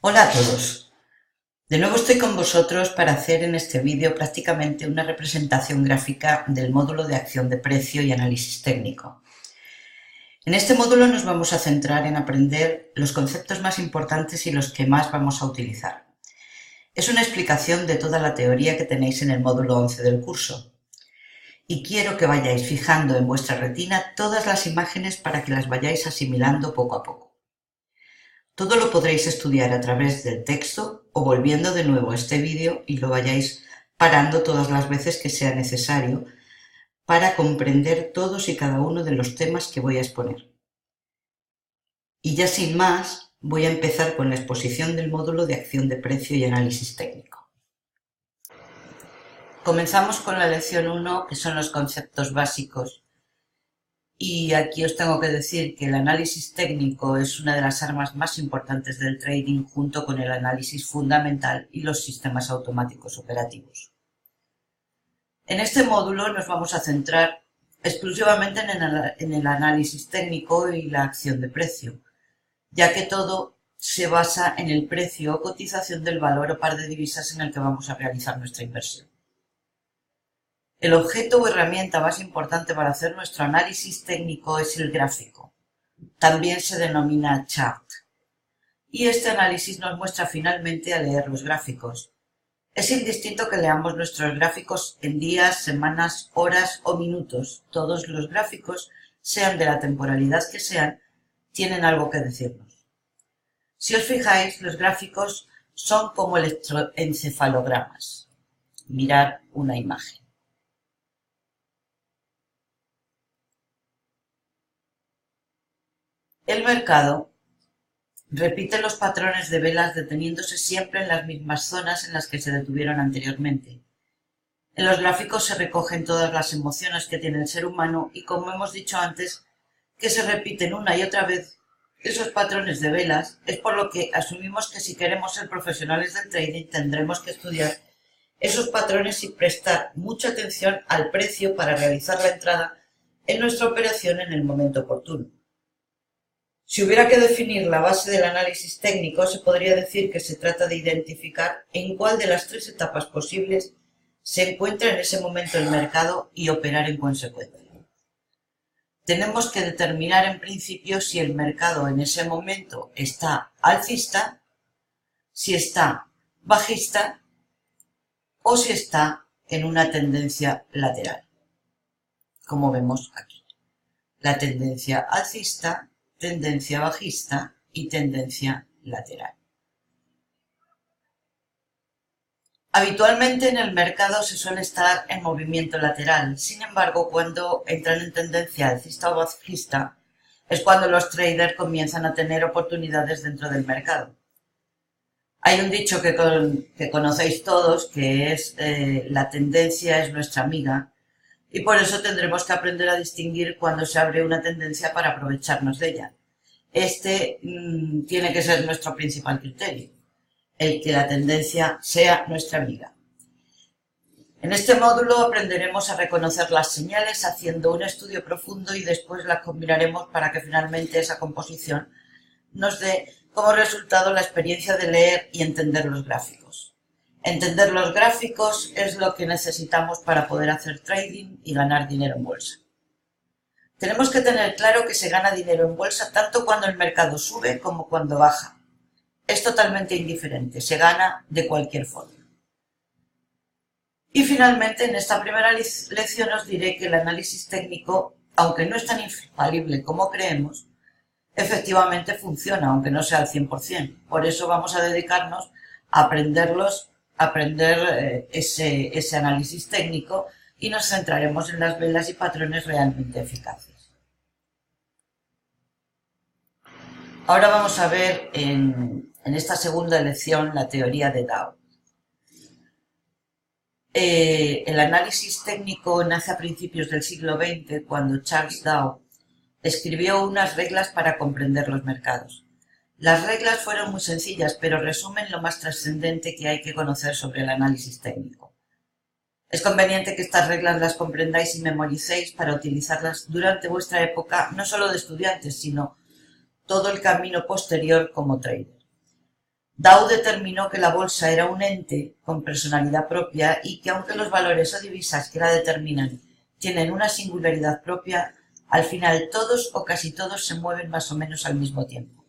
Hola a todos. De nuevo estoy con vosotros para hacer en este vídeo prácticamente una representación gráfica del módulo de acción de precio y análisis técnico. En este módulo nos vamos a centrar en aprender los conceptos más importantes y los que más vamos a utilizar. Es una explicación de toda la teoría que tenéis en el módulo 11 del curso. Y quiero que vayáis fijando en vuestra retina todas las imágenes para que las vayáis asimilando poco a poco. Todo lo podréis estudiar a través del texto o volviendo de nuevo a este vídeo y lo vayáis parando todas las veces que sea necesario para comprender todos y cada uno de los temas que voy a exponer. Y ya sin más, voy a empezar con la exposición del módulo de acción de precio y análisis técnico. Comenzamos con la lección 1, que son los conceptos básicos. Y aquí os tengo que decir que el análisis técnico es una de las armas más importantes del trading junto con el análisis fundamental y los sistemas automáticos operativos. En este módulo nos vamos a centrar exclusivamente en el análisis técnico y la acción de precio, ya que todo se basa en el precio o cotización del valor o par de divisas en el que vamos a realizar nuestra inversión. El objeto o herramienta más importante para hacer nuestro análisis técnico es el gráfico. También se denomina chart. Y este análisis nos muestra finalmente a leer los gráficos. Es indistinto que leamos nuestros gráficos en días, semanas, horas o minutos. Todos los gráficos, sean de la temporalidad que sean, tienen algo que decirnos. Si os fijáis, los gráficos son como electroencefalogramas. Mirad una imagen. El mercado repite los patrones de velas deteniéndose siempre en las mismas zonas en las que se detuvieron anteriormente. En los gráficos se recogen todas las emociones que tiene el ser humano y, como hemos dicho antes, que se repiten una y otra vez esos patrones de velas, es por lo que asumimos que si queremos ser profesionales del trading tendremos que estudiar esos patrones y prestar mucha atención al precio para realizar la entrada en nuestra operación en el momento oportuno. Si hubiera que definir la base del análisis técnico, se podría decir que se trata de identificar en cuál de las tres etapas posibles se encuentra en ese momento el mercado y operar en consecuencia. Tenemos que determinar en principio si el mercado en ese momento está alcista, si está bajista o si está en una tendencia lateral, como vemos aquí. La tendencia alcista, tendencia bajista y tendencia lateral. Habitualmente en el mercado se suele estar en movimiento lateral. Sin embargo, cuando entran en tendencia alcista o bajista, es cuando los traders comienzan a tener oportunidades dentro del mercado. Hay un dicho que conocéis todos, que es la tendencia es nuestra amiga, y por eso tendremos que aprender a distinguir cuando se abre una tendencia para aprovecharnos de ella. Este tiene que ser nuestro principal criterio, el que la tendencia sea nuestra amiga. En este módulo aprenderemos a reconocer las señales haciendo un estudio profundo y después las combinaremos para que finalmente esa composición nos dé como resultado la experiencia de leer y entender los gráficos. Entender los gráficos es lo que necesitamos para poder hacer trading y ganar dinero en bolsa. Tenemos que tener claro que se gana dinero en bolsa tanto cuando el mercado sube como cuando baja. Es totalmente indiferente, se gana de cualquier forma. Y finalmente, en esta primera lección os diré que el análisis técnico, aunque no es tan infalible como creemos, efectivamente funciona, aunque no sea al 100%. Por eso vamos a dedicarnos a aprender ese análisis técnico y nos centraremos en las velas y patrones realmente eficaces. Ahora vamos a ver en esta segunda lección la teoría de Dow. El análisis técnico nace a principios del siglo XX cuando Charles Dow escribió unas reglas para comprender los mercados. Las reglas fueron muy sencillas, pero resumen lo más trascendente que hay que conocer sobre el análisis técnico. Es conveniente que estas reglas las comprendáis y memoricéis para utilizarlas durante vuestra época, no solo de estudiantes, sino todo el camino posterior como trader. Dow determinó que la bolsa era un ente con personalidad propia y que aunque los valores o divisas que la determinan tienen una singularidad propia, al final todos o casi todos se mueven más o menos al mismo tiempo.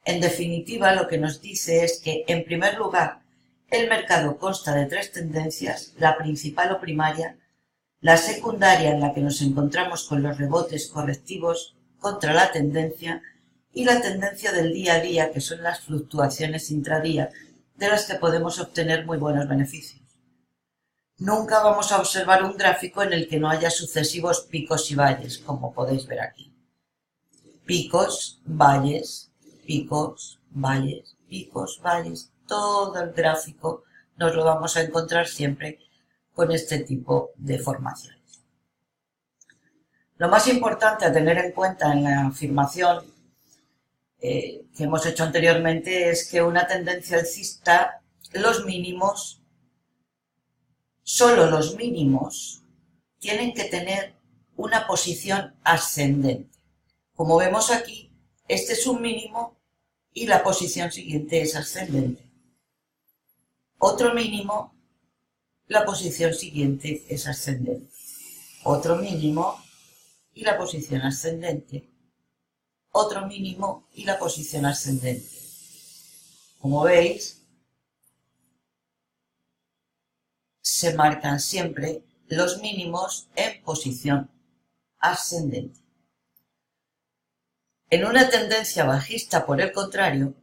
En definitiva, lo que nos dice es que, en primer lugar, el mercado consta de tres tendencias, la principal o primaria, la secundaria en la que nos encontramos con los rebotes correctivos contra la tendencia y la tendencia del día a día, que son las fluctuaciones intradía de las que podemos obtener muy buenos beneficios. Nunca vamos a observar un gráfico en el que no haya sucesivos picos y valles, como podéis ver aquí. Picos, valles, picos, valles, picos, valles. Todo el gráfico nos lo vamos a encontrar siempre con este tipo de formaciones. Lo más importante a tener en cuenta en la afirmación que hemos hecho anteriormente es que una tendencia alcista, los mínimos, solo los mínimos, tienen que tener una posición ascendente. Como vemos aquí, este es un mínimo y la posición siguiente es ascendente. Otro mínimo, la posición siguiente es ascendente. Otro mínimo y la posición ascendente. Otro mínimo y la posición ascendente. Como veis, se marcan siempre los mínimos en posición ascendente. En una tendencia bajista, por el contrario,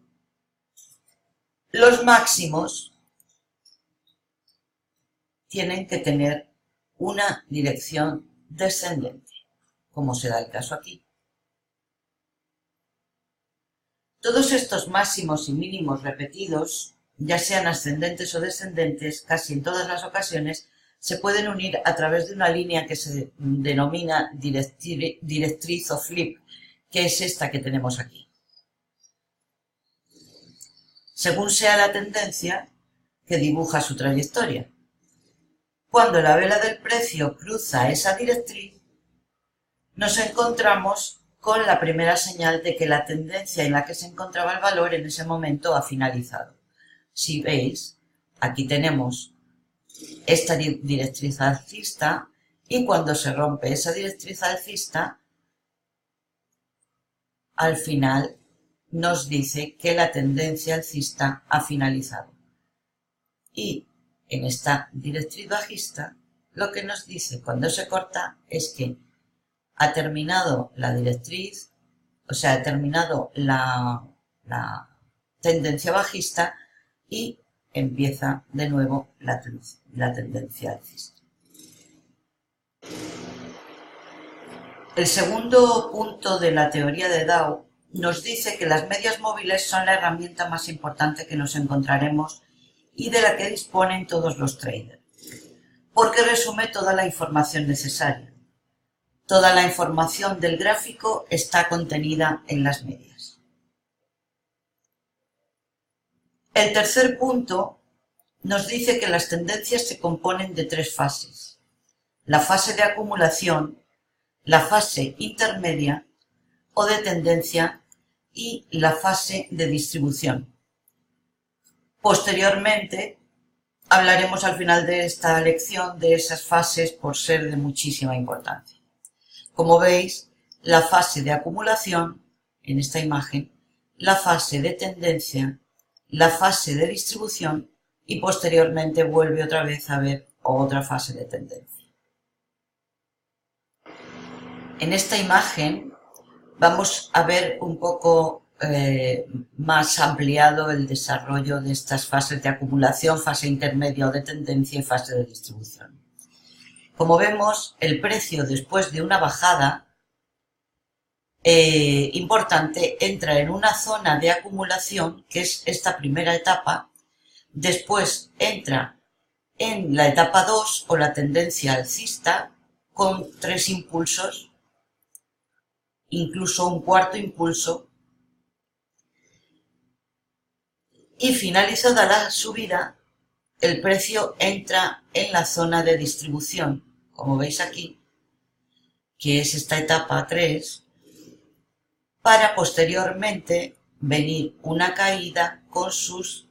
los máximos tienen que tener una dirección descendente, como se da el caso aquí. Todos estos máximos y mínimos repetidos, ya sean ascendentes o descendentes, casi en todas las ocasiones, se pueden unir a través de una línea que se denomina directriz o flip, que es esta que tenemos aquí. Según sea la tendencia que dibuja su trayectoria. Cuando la vela del precio cruza esa directriz, nos encontramos con la primera señal de que la tendencia en la que se encontraba el valor en ese momento ha finalizado. Si veis, aquí tenemos esta directriz alcista y cuando se rompe esa directriz alcista, al final nos dice que la tendencia alcista ha finalizado. Y en esta directriz bajista, lo que nos dice cuando se corta es que ha terminado la directriz, o sea, ha terminado la tendencia bajista y empieza de nuevo la tendencia alcista. El segundo punto de la teoría de Dow nos dice que las medias móviles son la herramienta más importante que nos encontraremos y de la que disponen todos los traders, porque resume toda la información necesaria. Toda la información del gráfico está contenida en las medias. El tercer punto nos dice que las tendencias se componen de tres fases: la fase de acumulación, la fase intermedia o de tendencia y la fase de distribución. Posteriormente, hablaremos al final de esta lección de esas fases por ser de muchísima importancia. Como veis, la fase de acumulación, en esta imagen, la fase de tendencia, la fase de distribución y posteriormente vuelve otra vez a ver otra fase de tendencia. En esta imagen vamos a ver un poco más ampliado el desarrollo de estas fases de acumulación, fase intermedia o de tendencia y fase de distribución. Como vemos, el precio después de una bajada importante entra en una zona de acumulación, que es esta primera etapa, después entra en la etapa 2 o la tendencia alcista con 3 impulsos, incluso un cuarto impulso, y finalizada la subida, el precio entra en la zona de distribución, como veis aquí, que es esta etapa 3, para posteriormente venir una caída con sus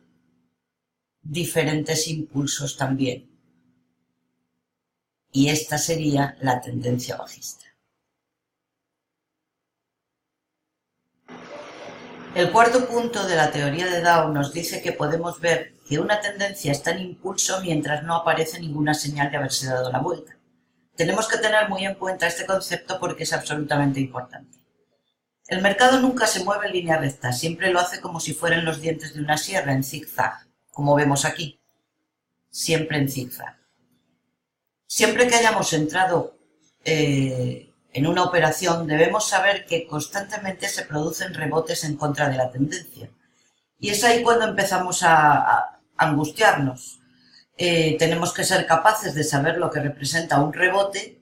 diferentes impulsos también. Y esta sería la tendencia bajista. El cuarto punto de la teoría de Dow nos dice que podemos ver que una tendencia está en impulso mientras no aparece ninguna señal de haberse dado la vuelta. Tenemos que tener muy en cuenta este concepto porque es absolutamente importante. El mercado nunca se mueve en línea recta, siempre lo hace como si fueran los dientes de una sierra, en zigzag, como vemos aquí. Siempre en zigzag. Siempre que hayamos entrado en una operación, debemos saber que constantemente se producen rebotes en contra de la tendencia. Y es ahí cuando empezamos a angustiarnos. Tenemos que ser capaces de saber lo que representa un rebote,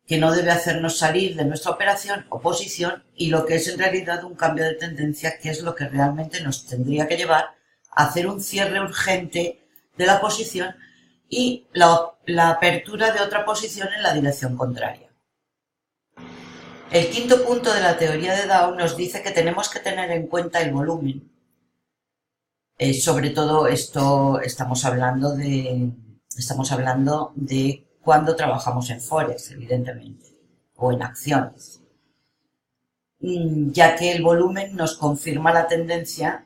que no debe hacernos salir de nuestra operación o posición, y lo que es en realidad un cambio de tendencia, que es lo que realmente nos tendría que llevar a hacer un cierre urgente de la posición y la apertura de otra posición en la dirección contraria. El quinto punto de la teoría de Dow nos dice que tenemos que tener en cuenta el volumen. Sobre todo esto estamos hablando de cuando trabajamos en forex, evidentemente, o en acciones, ya que el volumen nos confirma la tendencia,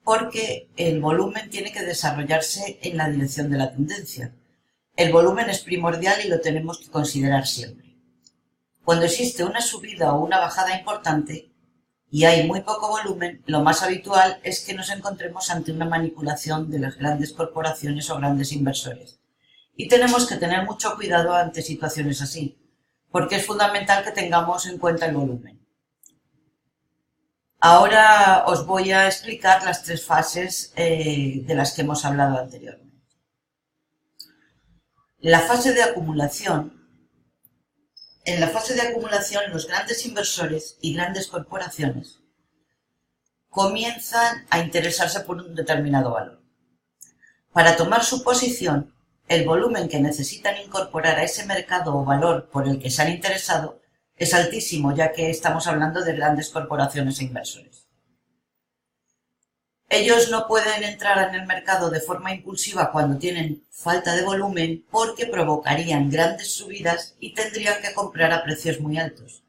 porque el volumen tiene que desarrollarse en la dirección de la tendencia. El volumen es primordial y lo tenemos que considerar siempre. Cuando existe una subida o una bajada importante y hay muy poco volumen, lo más habitual es que nos encontremos ante una manipulación de las grandes corporaciones o grandes inversores. Y tenemos que tener mucho cuidado ante situaciones así, porque es fundamental que tengamos en cuenta el volumen. Ahora os voy a explicar las tres fases de las que hemos hablado anteriormente. La fase de acumulación. En la fase de acumulación, los grandes inversores y grandes corporaciones comienzan a interesarse por un determinado valor. Para tomar su posición, el volumen que necesitan incorporar a ese mercado o valor por el que se han interesado es altísimo, ya que estamos hablando de grandes corporaciones e inversores. Ellos no pueden entrar en el mercado de forma impulsiva cuando tienen falta de volumen, porque provocarían grandes subidas y tendrían que comprar a precios muy altos,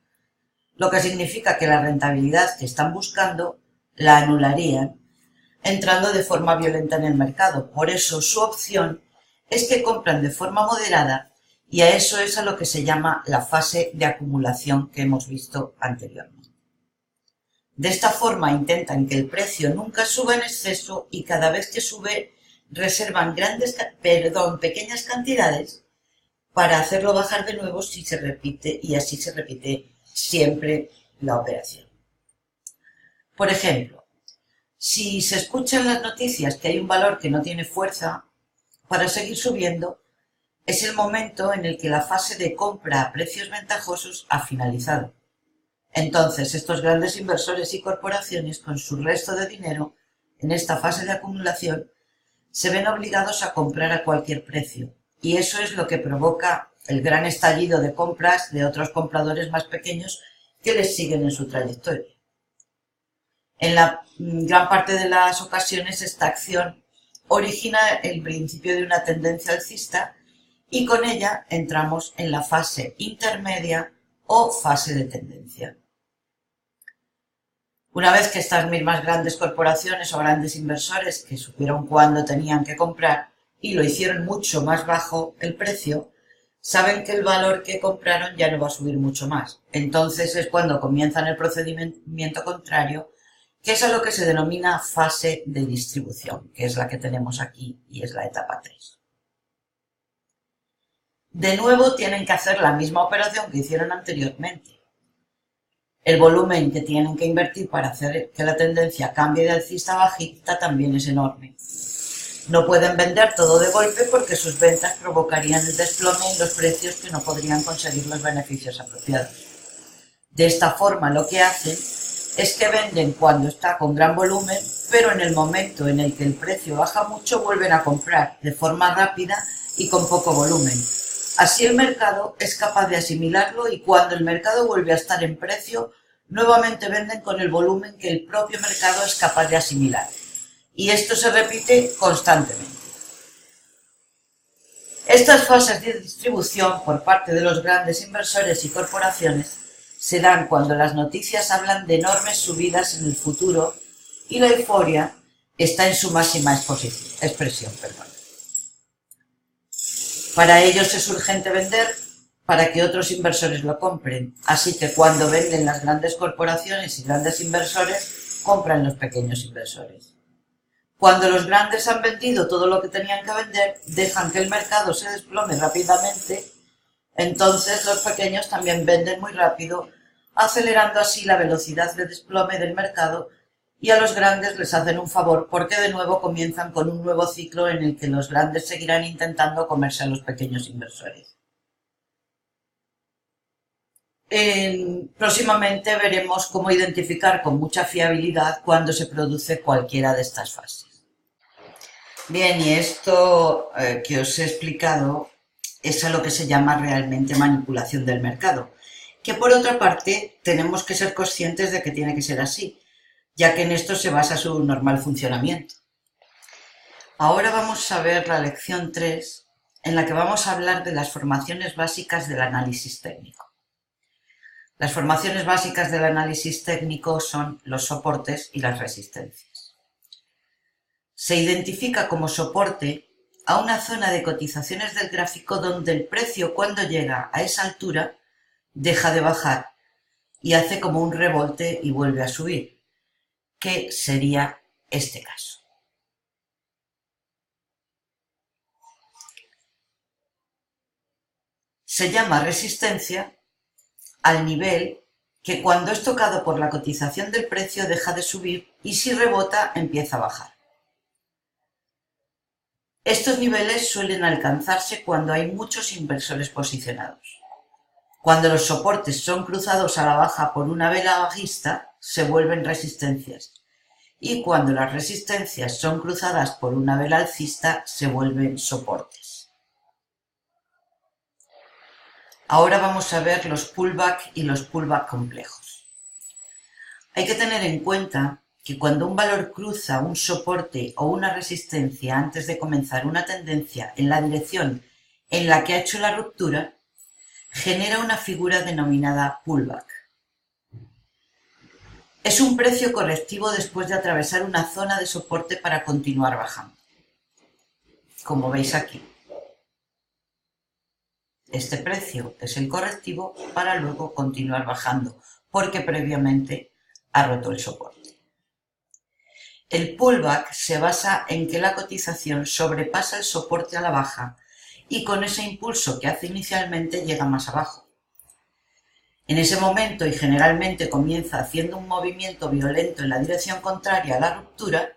lo que significa que la rentabilidad que están buscando la anularían entrando de forma violenta en el mercado. Por eso su opción es que compran de forma moderada, y a eso es a lo que se llama la fase de acumulación que hemos visto anteriormente. De esta forma intentan que el precio nunca suba en exceso, y cada vez que sube reservan pequeñas cantidades para hacerlo bajar de nuevo si se repite, y así se repite siempre la operación. Por ejemplo, si se escucha en las noticias que hay un valor que no tiene fuerza para seguir subiendo, es el momento en el que la fase de compra a precios ventajosos ha finalizado. Entonces, estos grandes inversores y corporaciones, con su resto de dinero en esta fase de acumulación, se ven obligados a comprar a cualquier precio, y eso es lo que provoca el gran estallido de compras de otros compradores más pequeños que les siguen en su trayectoria. En la gran parte de las ocasiones, esta acción origina el principio de una tendencia alcista, y con ella entramos en la fase intermedia o fase de tendencia. Una vez que estas mismas grandes corporaciones o grandes inversores, que supieron cuándo tenían que comprar y lo hicieron mucho más bajo el precio, saben que el valor que compraron ya no va a subir mucho más. Entonces es cuando comienzan el procedimiento contrario, que es a lo que se denomina fase de distribución, que es la que tenemos aquí y es la etapa 3. De nuevo tienen que hacer la misma operación que hicieron anteriormente. El volumen que tienen que invertir para hacer que la tendencia cambie de alcista a bajista también es enorme. No pueden vender todo de golpe porque sus ventas provocarían el desplome en los precios, que no podrían conseguir los beneficios apropiados. De esta forma, lo que hacen es que venden cuando está con gran volumen, pero en el momento en el que el precio baja mucho vuelven a comprar de forma rápida y con poco volumen. Así el mercado es capaz de asimilarlo, y cuando el mercado vuelve a estar en precio, nuevamente venden con el volumen que el propio mercado es capaz de asimilar. Y esto se repite constantemente. Estas fases de distribución por parte de los grandes inversores y corporaciones se dan cuando las noticias hablan de enormes subidas en el futuro y la euforia está en su máxima expresión. Para ellos es urgente vender para que otros inversores lo compren, así que cuando venden las grandes corporaciones y grandes inversores, compran los pequeños inversores. Cuando los grandes han vendido todo lo que tenían que vender, dejan que el mercado se desplome rápidamente, entonces los pequeños también venden muy rápido, acelerando así la velocidad de desplome del mercado, y a los grandes les hacen un favor porque de nuevo comienzan con un nuevo ciclo en el que los grandes seguirán intentando comerse a los pequeños inversores. Próximamente veremos cómo identificar con mucha fiabilidad cuando se produce cualquiera de estas fases. Bien, y esto que os he explicado es a lo que se llama realmente manipulación del mercado, que por otra parte tenemos que ser conscientes de que tiene que ser así, ya que en esto se basa su normal funcionamiento. Ahora vamos a ver la lección 3, en la que vamos a hablar de las formaciones básicas del análisis técnico. Las formaciones básicas del análisis técnico son los soportes y las resistencias. Se identifica como soporte a una zona de cotizaciones del gráfico donde el precio, cuando llega a esa altura, deja de bajar y hace como un rebote y vuelve a subir, que sería este caso. Se llama resistencia al nivel que cuando es tocado por la cotización del precio deja de subir y si rebota empieza a bajar. Estos niveles suelen alcanzarse cuando hay muchos inversores posicionados. Cuando los soportes son cruzados a la baja por una vela bajista, se vuelven resistencias. Y cuando las resistencias son cruzadas por una vela alcista, se vuelven soportes. Ahora vamos a ver los pullback y los pullback complejos. Hay que tener en cuenta que cuando un valor cruza un soporte o una resistencia antes de comenzar una tendencia en la dirección en la que ha hecho la ruptura, genera una figura denominada pullback. Es un precio correctivo después de atravesar una zona de soporte para continuar bajando. Como veis aquí. Este precio es el correctivo para luego continuar bajando, porque previamente ha roto el soporte. El pullback se basa en que la cotización sobrepasa el soporte a la baja y con ese impulso que hace inicialmente llega más abajo. En ese momento, y generalmente comienza haciendo un movimiento violento en la dirección contraria a la ruptura,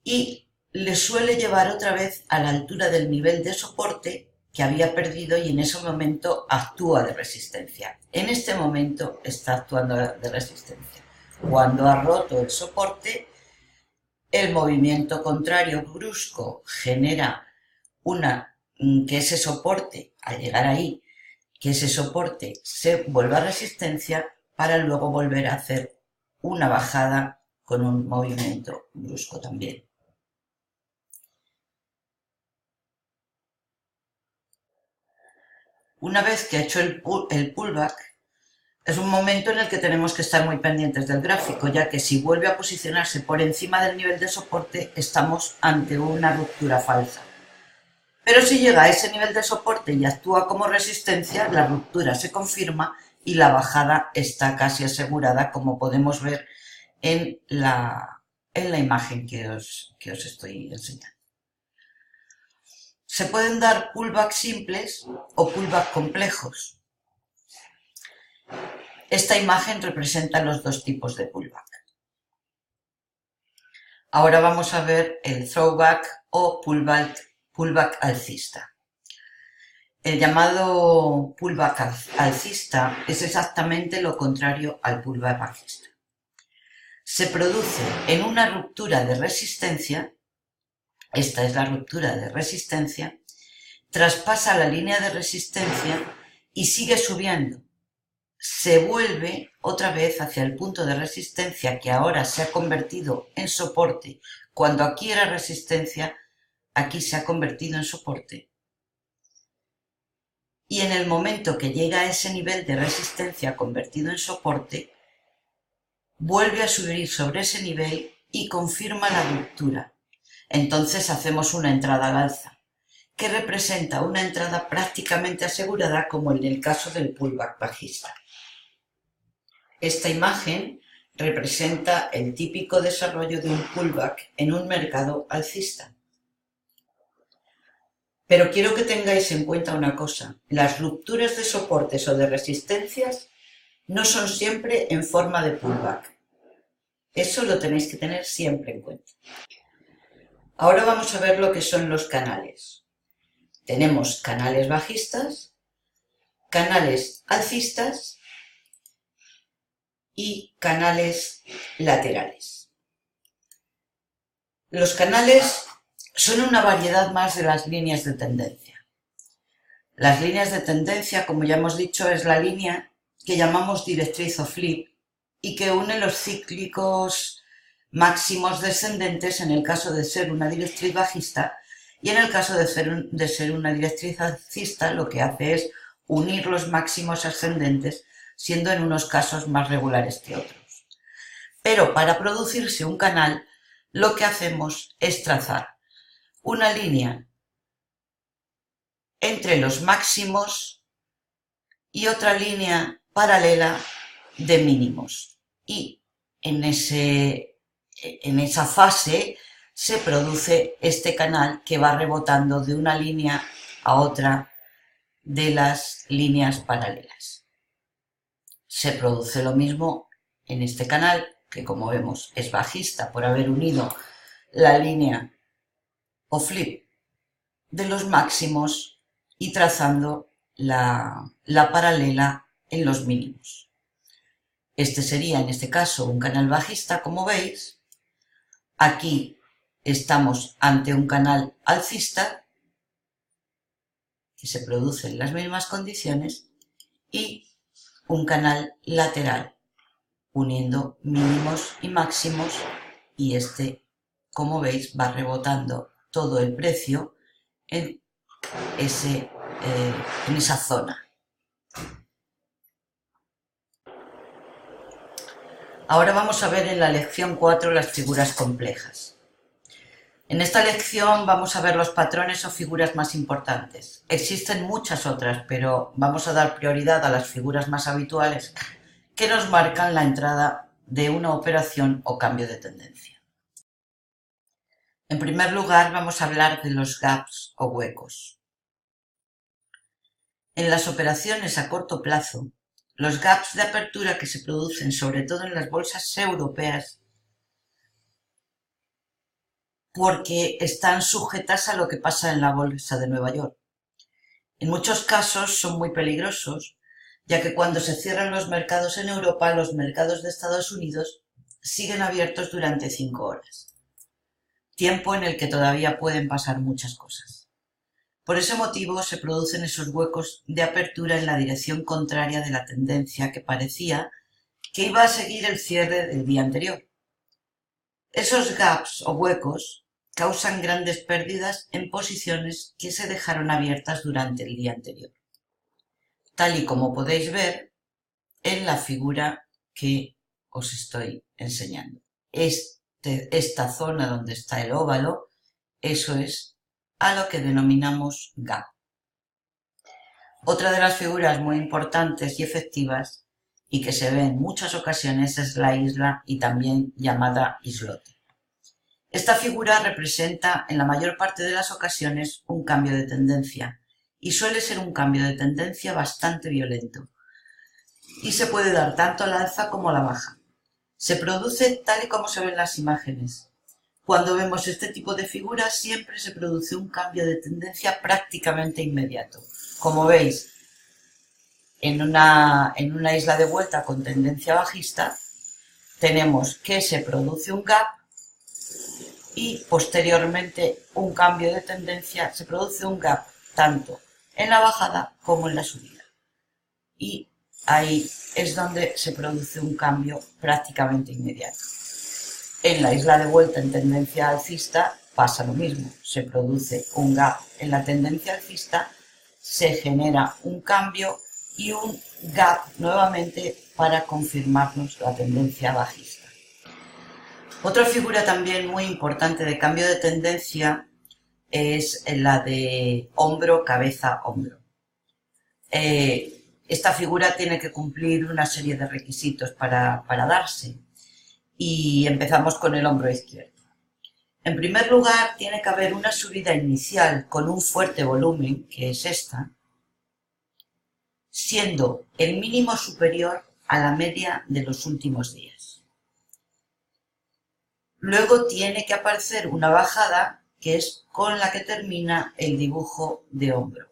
y le suele llevar otra vez a la altura del nivel de soporte que había perdido y en ese momento actúa de resistencia. En este momento está actuando de resistencia. Cuando ha roto el soporte, el movimiento contrario brusco genera que ese soporte, al llegar ahí, que ese soporte se vuelva a resistencia para luego volver a hacer una bajada con un movimiento brusco también. Una vez que ha hecho el pullback, es un momento en el que tenemos que estar muy pendientes del gráfico, ya que si vuelve a posicionarse por encima del nivel de soporte, estamos ante una ruptura falsa. Pero si llega a ese nivel de soporte y actúa como resistencia, la ruptura se confirma y la bajada está casi asegurada, como podemos ver en la imagen que os estoy enseñando. Se pueden dar pullback simples o pullback complejos. Esta imagen representa los dos tipos de pullback. Ahora vamos a ver el throwback o pullback alcista. El llamado pullback alcista es exactamente lo contrario al pullback bajista. Se produce en una ruptura de resistencia. Esta es la ruptura de resistencia, traspasa la línea de resistencia y sigue subiendo. Se vuelve otra vez hacia el punto de resistencia que ahora se ha convertido en soporte. Cuando aquí era resistencia, aquí se ha convertido en soporte. Y en el momento que llega a ese nivel de resistencia convertido en soporte, vuelve a subir sobre ese nivel y confirma la ruptura. Entonces hacemos una entrada al alza, que representa una entrada prácticamente asegurada como en el caso del pullback bajista. Esta imagen representa el típico desarrollo de un pullback en un mercado alcista. Pero quiero que tengáis en cuenta una cosa: las rupturas de soportes o de resistencias no son siempre en forma de pullback. Eso lo tenéis que tener siempre en cuenta. Ahora vamos a ver lo que son los canales. Tenemos canales bajistas, canales alcistas y canales laterales. Los canales son una variedad más de las líneas de tendencia. Las líneas de tendencia, como ya hemos dicho, es la línea que llamamos directriz o flip y que une los cíclicos máximos descendentes en el caso de ser una directriz bajista, y en el caso de ser una directriz alcista lo que hace es unir los máximos ascendentes, siendo en unos casos más regulares que otros. Pero para producirse un canal, lo que hacemos es trazar una línea entre los máximos y otra línea paralela de mínimos. Y en esa fase se produce este canal que va rebotando de una línea a otra de las líneas paralelas. Se produce lo mismo en este canal, que como vemos es bajista por haber unido la línea o flip de los máximos y trazando la paralela en los mínimos. Este sería en este caso un canal bajista, como veis. Aquí estamos ante un canal alcista que se produce en las mismas condiciones y un canal lateral uniendo mínimos y máximos, y este, como veis, va rebotando todo el precio en esa zona. Ahora vamos a ver en la lección 4 las figuras complejas. En esta lección vamos a ver los patrones o figuras más importantes. Existen muchas otras, pero vamos a dar prioridad a las figuras más habituales que nos marcan la entrada de una operación o cambio de tendencia. En primer lugar, vamos a hablar de los gaps o huecos. En las operaciones a corto plazo, los gaps de apertura que se producen sobre todo en las bolsas europeas, porque están sujetas a lo que pasa en la bolsa de Nueva York. En muchos casos son muy peligrosos, ya que cuando se cierran los mercados en Europa, los mercados de Estados Unidos siguen abiertos durante 5 horas, tiempo en el que todavía pueden pasar muchas cosas. Por ese motivo se producen esos huecos de apertura en la dirección contraria de la tendencia que parecía que iba a seguir el cierre del día anterior. Esos gaps o huecos causan grandes pérdidas en posiciones que se dejaron abiertas durante el día anterior, tal y como podéis ver en la figura que os estoy enseñando. Esta zona donde está el óvalo, eso es a lo que denominamos gap. Otra de las figuras muy importantes y efectivas y que se ve en muchas ocasiones es la isla, y también llamada islote. Esta figura representa en la mayor parte de las ocasiones un cambio de tendencia, y suele ser un cambio de tendencia bastante violento, y se puede dar tanto a la alza como a la baja. Se produce tal y como se ven en las imágenes. Cuando vemos este tipo de figuras siempre se produce un cambio de tendencia prácticamente inmediato. Como veis, en una isla de vuelta con tendencia bajista, tenemos que se produce un gap y posteriormente un cambio de tendencia, se produce un gap tanto en la bajada como en la subida. y ahí es donde se produce un cambio prácticamente inmediato. En la isla de vuelta en tendencia alcista pasa lo mismo, se produce un gap en la tendencia alcista, se genera un cambio y un gap nuevamente para confirmarnos la tendencia bajista. Otra figura también muy importante de cambio de tendencia es la de hombro, cabeza, hombro. Esta figura tiene que cumplir una serie de requisitos para darse y empezamos con el hombro izquierdo. En primer lugar, tiene que haber una subida inicial con un fuerte volumen, que es esta, siendo el mínimo superior a la media de los últimos días. Luego tiene que aparecer una bajada, que es con la que termina el dibujo de hombro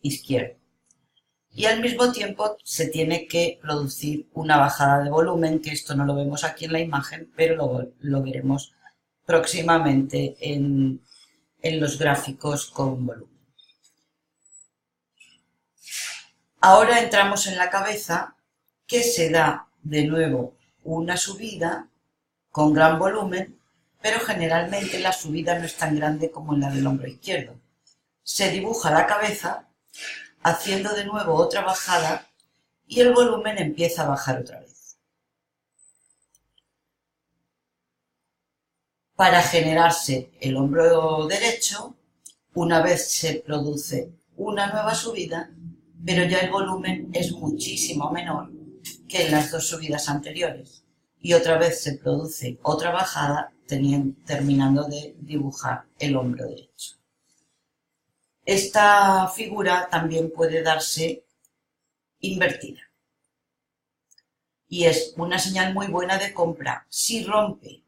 izquierdo. Y al mismo tiempo se tiene que producir una bajada de volumen, que esto no lo vemos aquí en la imagen, pero lo veremos próximamente en los gráficos con volumen. Ahora entramos en la cabeza, que se da de nuevo una subida con gran volumen, pero generalmente la subida no es tan grande como en la del hombro izquierdo. Se dibuja la cabeza haciendo de nuevo otra bajada y el volumen empieza a bajar otra vez. Para generarse el hombro derecho, una vez se produce una nueva subida, pero ya el volumen es muchísimo menor que en las dos subidas anteriores. Y otra vez se produce otra bajada, terminando de dibujar el hombro derecho. Esta figura también puede darse invertida. Y es una señal muy buena de compra si rompe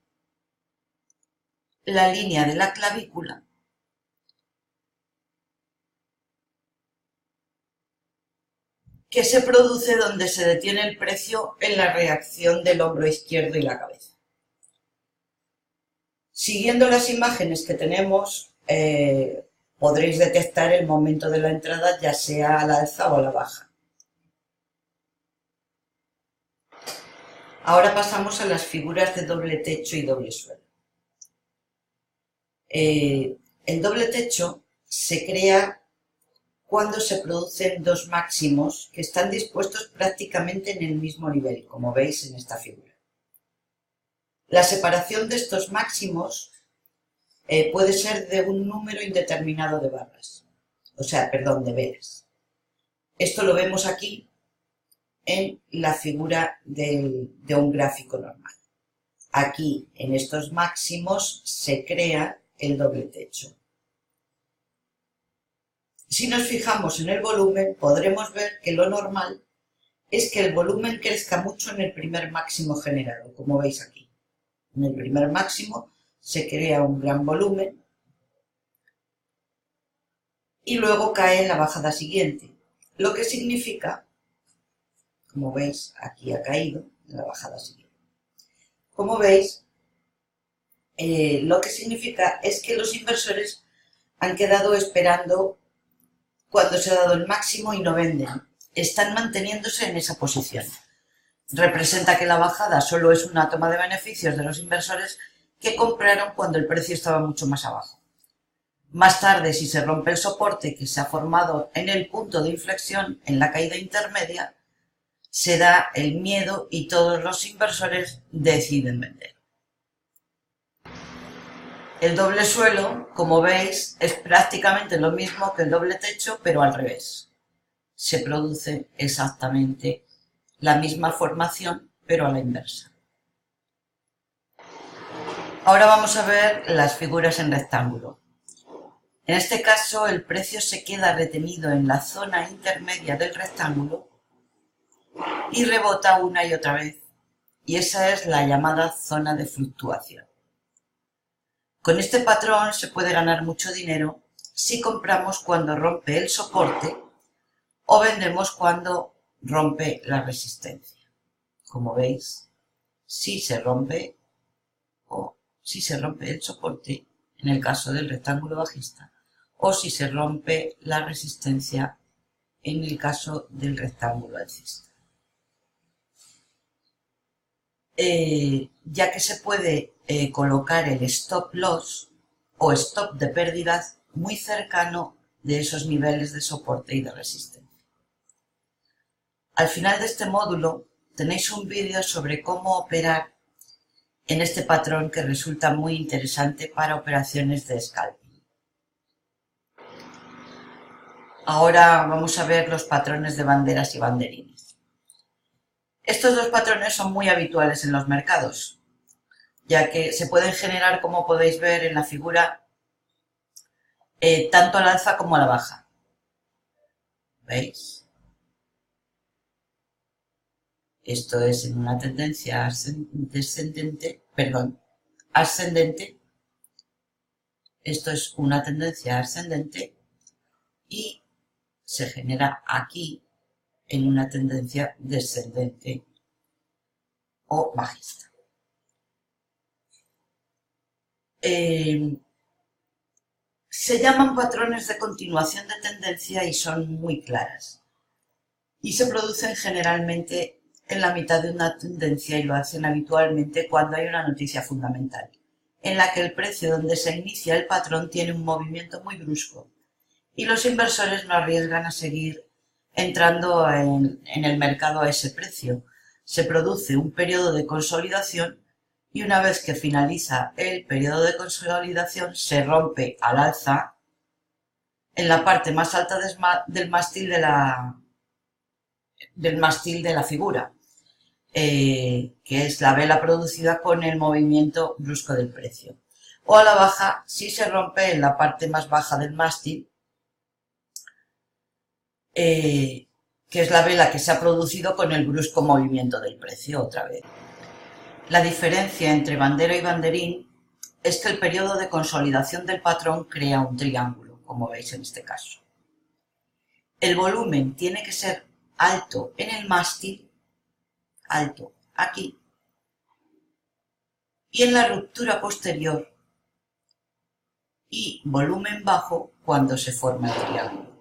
la línea de la clavícula que se produce donde se detiene el precio en la reacción del hombro izquierdo y la cabeza. Siguiendo las imágenes que tenemos, podréis detectar el momento de la entrada, ya sea a la alza o a la baja. Ahora pasamos a las figuras de doble techo y doble suelo. El doble techo se crea cuando se producen dos máximos que están dispuestos prácticamente en el mismo nivel, como veis en esta figura. La separación de estos máximos puede ser de un número indeterminado de barras, de velas. Esto lo vemos aquí en la figura de un gráfico normal. Aquí, en estos máximos, se crea el doble techo. Si nos fijamos en el volumen, podremos ver que lo normal es que el volumen crezca mucho en el primer máximo generado, como veis aquí. En el primer máximo se crea un gran volumen y luego cae en la bajada siguiente, lo que significa, como veis, aquí ha caído en la bajada siguiente. Como veis, lo que significa es que los inversores han quedado esperando cuando se ha dado el máximo y no venden. Están manteniéndose en esa posición. Representa que la bajada solo es una toma de beneficios de los inversores que compraron cuando el precio estaba mucho más abajo. Más tarde, si se rompe el soporte que se ha formado en el punto de inflexión, en la caída intermedia, se da el miedo y todos los inversores deciden vender. El doble suelo, como veis, es prácticamente lo mismo que el doble techo, pero al revés. Se produce exactamente la misma formación, pero a la inversa. Ahora vamos a ver las figuras en rectángulo. En este caso, el precio se queda retenido en la zona intermedia del rectángulo y rebota una y otra vez. Y esa es la llamada zona de fluctuación. Con este patrón se puede ganar mucho dinero si compramos cuando rompe el soporte o vendemos cuando rompe la resistencia. Como veis, si se rompe el soporte, en el caso del rectángulo bajista, o si se rompe la resistencia en el caso del rectángulo alcista. Ya que se puede colocar el stop loss o stop de pérdidas muy cercano de esos niveles de soporte y de resistencia. Al final de este módulo tenéis un vídeo sobre cómo operar en este patrón que resulta muy interesante para operaciones de scalping. Ahora vamos a ver los patrones de banderas y banderines. Estos dos patrones son muy habituales en los mercados, ya que se pueden generar, como podéis ver en la figura, tanto al alza como a la baja. ¿Veis? Esto es en una tendencia ascendente. Esto es una tendencia ascendente y se genera aquí en una tendencia descendente o bajista. Se llaman patrones de continuación de tendencia y son muy claras. Y se producen generalmente en la mitad de una tendencia y lo hacen habitualmente cuando hay una noticia fundamental, en la que el precio donde se inicia el patrón tiene un movimiento muy brusco y los inversores no arriesgan a seguir entrando en el mercado a ese precio. Se produce un periodo de consolidación y una vez que finaliza el periodo de consolidación se rompe al alza en la parte más alta del mástil de la figura, que es la vela producida con el movimiento brusco del precio. O a la baja si se rompe en la parte más baja del mástil, que es la vela que se ha producido con el brusco movimiento del precio otra vez. La diferencia entre bandera y banderín es que el periodo de consolidación del patrón crea un triángulo, como veis en este caso. El volumen tiene que ser alto en el mástil, alto aquí, y en la ruptura posterior, y volumen bajo cuando se forma el triángulo.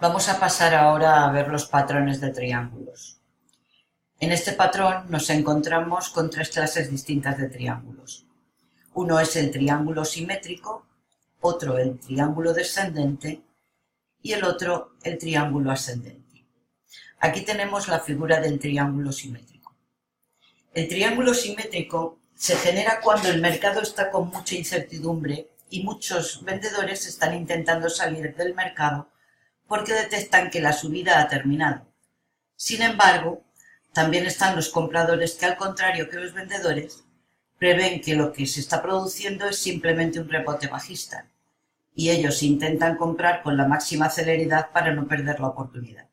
Vamos a pasar ahora a ver los patrones de triángulos. En este patrón nos encontramos con tres clases distintas de triángulos. Uno es el triángulo simétrico, otro el triángulo descendente y el otro el triángulo ascendente. Aquí tenemos la figura del triángulo simétrico. El triángulo simétrico se genera cuando el mercado está con mucha incertidumbre y muchos vendedores están intentando salir del mercado porque detectan que la subida ha terminado. Sin embargo, también están los compradores que, al contrario que los vendedores, prevén que lo que se está produciendo es simplemente un rebote bajista y ellos intentan comprar con la máxima celeridad para no perder la oportunidad.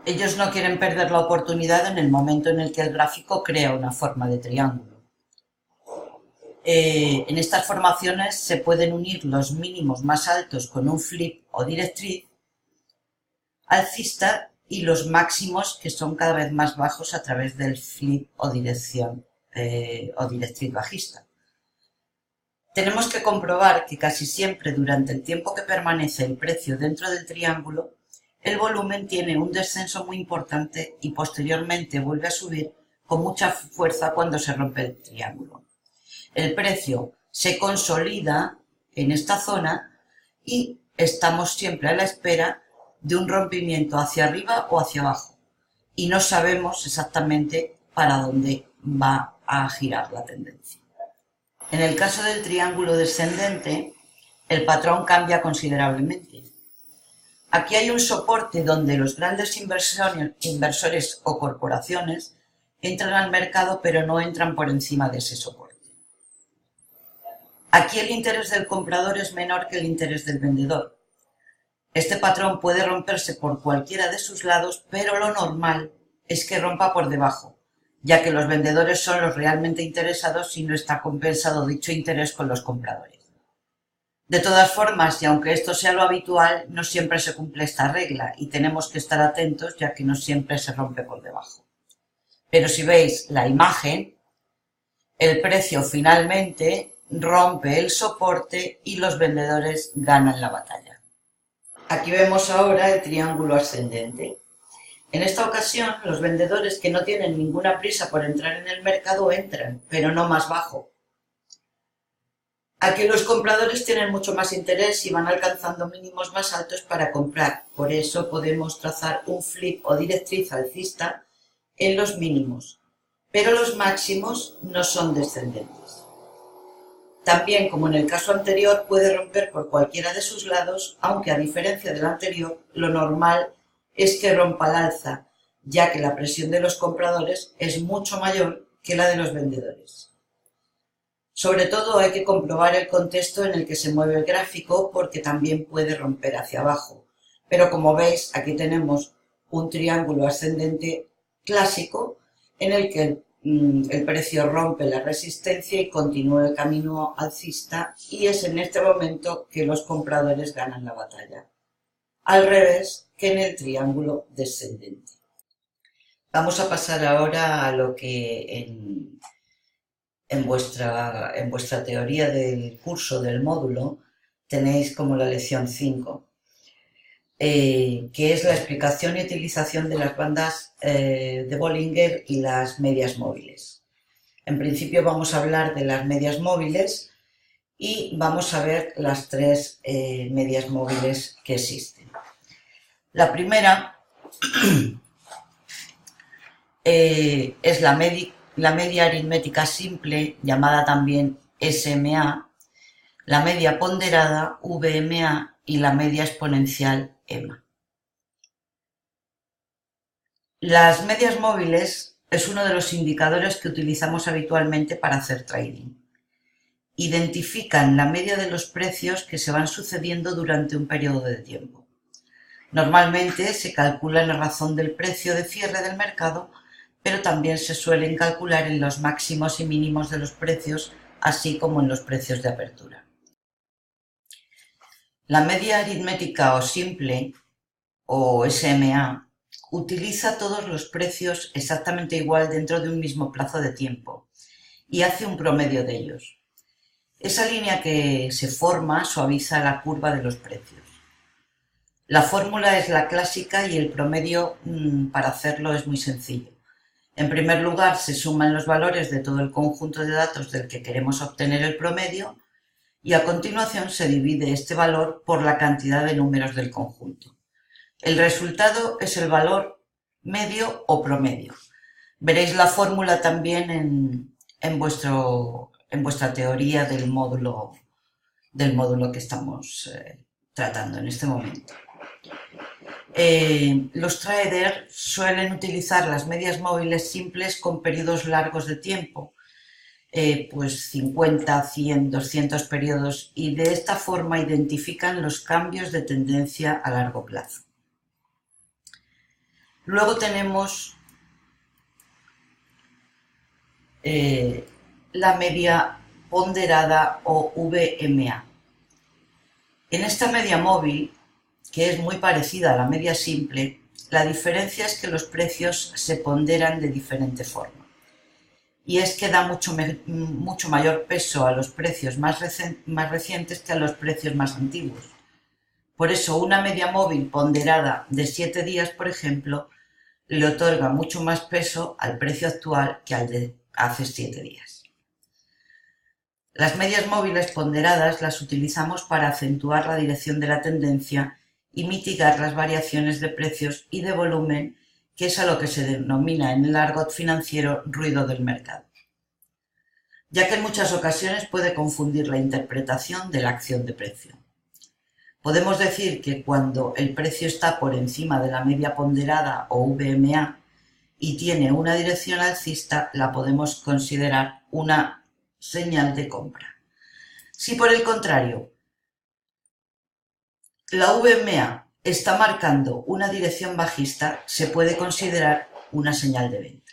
Ellos no quieren perder la oportunidad en el momento en el que el gráfico crea una forma de triángulo. En estas formaciones se pueden unir los mínimos más altos con un flip o directriz alcista y los máximos que son cada vez más bajos a través del flip o dirección o directriz bajista. Tenemos que comprobar que casi siempre durante el tiempo que permanece el precio dentro del triángulo, el volumen tiene un descenso muy importante y posteriormente vuelve a subir con mucha fuerza cuando se rompe el triángulo. El precio se consolida en esta zona y estamos siempre a la espera de un rompimiento hacia arriba o hacia abajo y no sabemos exactamente para dónde va a girar la tendencia. En el caso del triángulo descendente, el patrón cambia considerablemente. Aquí hay un soporte donde los grandes inversores o corporaciones entran al mercado pero no entran por encima de ese soporte. Aquí el interés del comprador es menor que el interés del vendedor. Este patrón puede romperse por cualquiera de sus lados, pero lo normal es que rompa por debajo, ya que los vendedores son los realmente interesados y no está compensado dicho interés con los compradores. De todas formas, y aunque esto sea lo habitual, no siempre se cumple esta regla y tenemos que estar atentos ya que no siempre se rompe por debajo. Pero si veis la imagen, el precio finalmente rompe el soporte y los vendedores ganan la batalla. Aquí vemos ahora el triángulo ascendente. En esta ocasión, los vendedores que no tienen ninguna prisa por entrar en el mercado entran, pero no más bajo. Aquí los compradores tienen mucho más interés y van alcanzando mínimos más altos para comprar. Por eso podemos trazar un flip o directriz alcista en los mínimos, pero los máximos no son descendentes. También, como en el caso anterior, puede romper por cualquiera de sus lados, aunque a diferencia del anterior, lo normal es que rompa al alza, ya que la presión de los compradores es mucho mayor que la de los vendedores. Sobre todo hay que comprobar el contexto en el que se mueve el gráfico porque también puede romper hacia abajo. Pero como veis, aquí tenemos un triángulo ascendente clásico en el que el precio rompe la resistencia y continúa el camino alcista, y es en este momento que los compradores ganan la batalla. Al revés que en el triángulo descendente. Vamos a pasar ahora a lo que en vuestra teoría del curso del módulo tenéis como la lección 5, que es la explicación y utilización de las bandas de Bollinger y las medias móviles. En principio vamos a hablar de las medias móviles y vamos a ver las tres medias móviles que existen. La primera es la media aritmética simple, llamada también SMA, la media ponderada, VMA, y la media exponencial, EMA. Las medias móviles es uno de los indicadores que utilizamos habitualmente para hacer trading. Identifican la media de los precios que se van sucediendo durante un periodo de tiempo. Normalmente se calculan a razón del precio de cierre del mercado, pero también se suelen calcular en los máximos y mínimos de los precios, así como en los precios de apertura. La media aritmética o simple, o SMA, utiliza todos los precios exactamente igual dentro de un mismo plazo de tiempo y hace un promedio de ellos. Esa línea que se forma suaviza la curva de los precios. La fórmula es la clásica y el promedio para hacerlo es muy sencillo. En primer lugar, se suman los valores de todo el conjunto de datos del que queremos obtener el promedio y a continuación se divide este valor por la cantidad de números del conjunto. El resultado es el valor medio o promedio. Veréis la fórmula también en vuestra teoría del módulo que estamos tratando en este momento. Los traders suelen utilizar las medias móviles simples con periodos largos de tiempo, pues 50, 100, 200 periodos, y de esta forma identifican los cambios de tendencia a largo plazo. Luego tenemos la media ponderada o VMA. En esta media móvil, que es muy parecida a la media simple, la diferencia es que los precios se ponderan de diferente forma. Y es que da mucho mayor peso a los precios más recientes que a los precios más antiguos. Por eso una media móvil ponderada de 7 días, por ejemplo, le otorga mucho más peso al precio actual que al de hace 7 días. Las medias móviles ponderadas las utilizamos para acentuar la dirección de la tendencia y mitigar las variaciones de precios y de volumen, que es a lo que se denomina en el argot financiero ruido del mercado, ya que en muchas ocasiones puede confundir la interpretación de la acción de precio. Podemos decir que cuando el precio está por encima de la media ponderada o VMA y tiene una dirección alcista, la podemos considerar una señal de compra. Si por el contrario la VMA está marcando una dirección bajista, se puede considerar una señal de venta.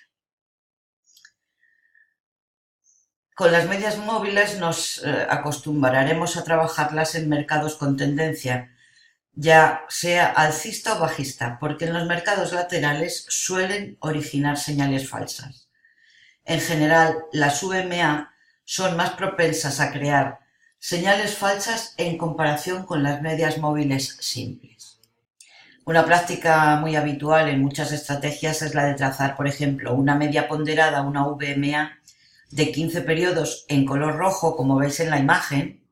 Con las medias móviles nos acostumbraremos a trabajarlas en mercados con tendencia, ya sea alcista o bajista, porque en los mercados laterales suelen originar señales falsas. En general, las VMA son más propensas a crear señales falsas en comparación con las medias móviles simples. Una práctica muy habitual en muchas estrategias es la de trazar, por ejemplo, una media ponderada, una VMA, de 15 periodos en color rojo, como veis en la imagen.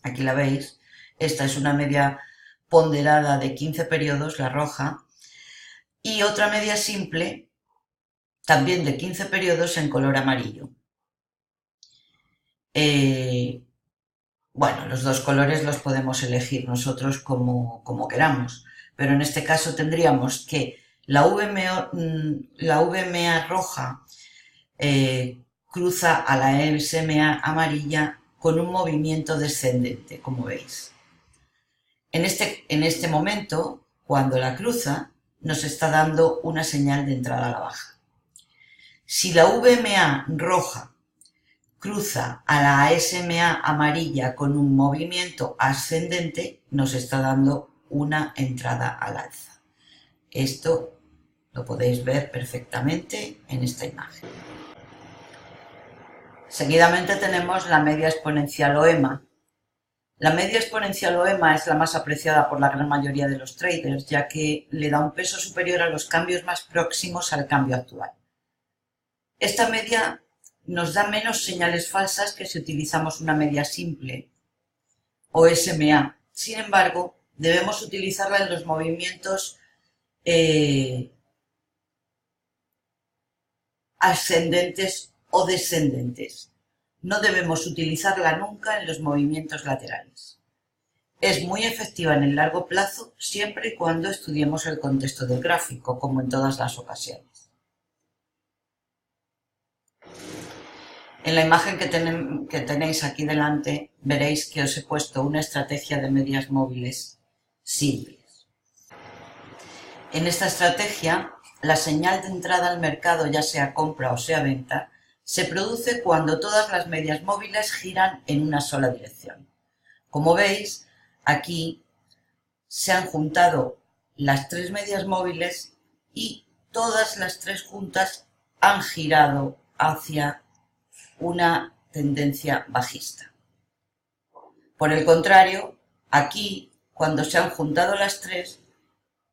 Aquí la veis. Esta es una media ponderada de 15 periodos, la roja, y otra media simple, también de 15 periodos en color amarillo. Bueno, los dos colores los podemos elegir nosotros como queramos, pero en este caso tendríamos que la VMA roja cruza a la SMA amarilla con un movimiento descendente, como veis. En este momento, cuando la cruza, nos está dando una señal de entrada a la baja. Si la VMA roja cruza a la SMA amarilla con un movimiento ascendente, nos está dando una entrada al alza. Esto lo podéis ver perfectamente en esta imagen. Seguidamente tenemos la media exponencial o EMA. La media exponencial o EMA es la más apreciada por la gran mayoría de los traders, ya que le da un peso superior a los cambios más próximos al cambio actual. Esta media nos da menos señales falsas que si utilizamos una media simple o SMA. Sin embargo, debemos utilizarla en los movimientos ascendentes o descendentes. No debemos utilizarla nunca en los movimientos laterales. Es muy efectiva en el largo plazo siempre y cuando estudiemos el contexto del gráfico, como en todas las ocasiones. En la imagen que tenéis aquí delante veréis que os he puesto una estrategia de medias móviles simples. En esta estrategia, la señal de entrada al mercado, ya sea compra o sea venta, se produce cuando todas las medias móviles giran en una sola dirección. Como veis, aquí se han juntado las tres medias móviles y todas las tres juntas han girado hacia una tendencia bajista. Por el contrario, aquí, cuando se han juntado las tres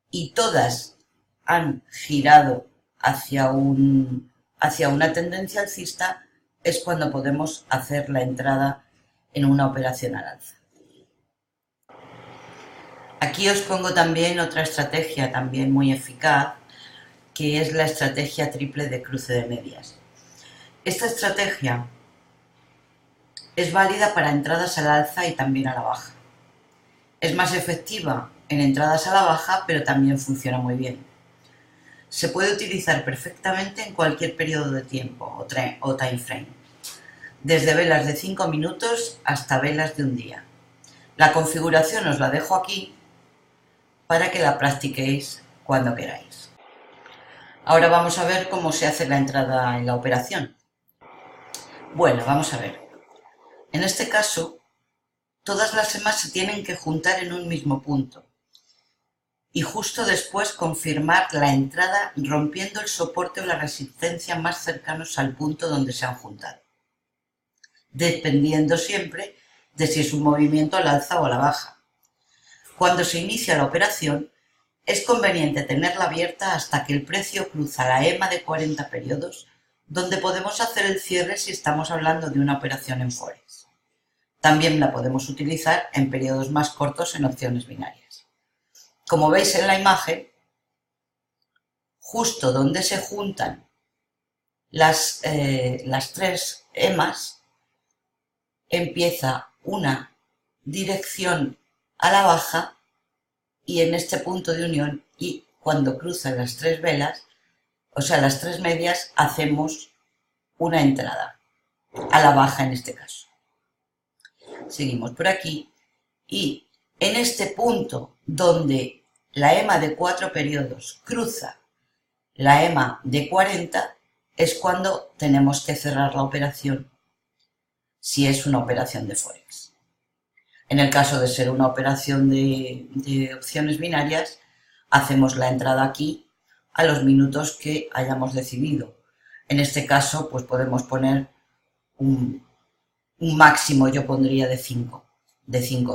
y todas han girado hacia una tendencia alcista, es cuando podemos hacer la entrada en una operación al alza. Aquí os pongo también otra estrategia también muy eficaz, que es la estrategia triple de cruce de medias. Esta estrategia es válida para entradas al alza y también a la baja. Es más efectiva en entradas a la baja, pero también funciona muy bien. Se puede utilizar perfectamente en cualquier periodo de tiempo o time frame, desde velas de 5 minutos hasta velas de un día. La configuración os la dejo aquí para que la practiquéis cuando queráis. Ahora vamos a ver cómo se hace la entrada en la operación. Bueno, vamos a ver. En este caso, todas las EMAs se tienen que juntar en un mismo punto y justo después confirmar la entrada rompiendo el soporte o la resistencia más cercanos al punto donde se han juntado, dependiendo siempre de si es un movimiento al alza o a la baja. Cuando se inicia la operación, es conveniente tenerla abierta hasta que el precio cruza la EMA de 40 periodos, donde podemos hacer el cierre si estamos hablando de una operación en Forex. También la podemos utilizar en periodos más cortos en opciones binarias. Como veis en la imagen, justo donde se juntan las tres EMAs, empieza una dirección a la baja y en este punto de unión, y cuando cruzan las tres velas, o sea, las tres medias, hacemos una entrada a la baja en este caso. Seguimos por aquí y en este punto donde la EMA de 4 periodos cruza la EMA de 40 es cuando tenemos que cerrar la operación si es una operación de Forex. En el caso de ser una operación de opciones binarias, hacemos la entrada aquí a los minutos que hayamos decidido. En este caso, pues podemos poner un un máximo yo pondría de 5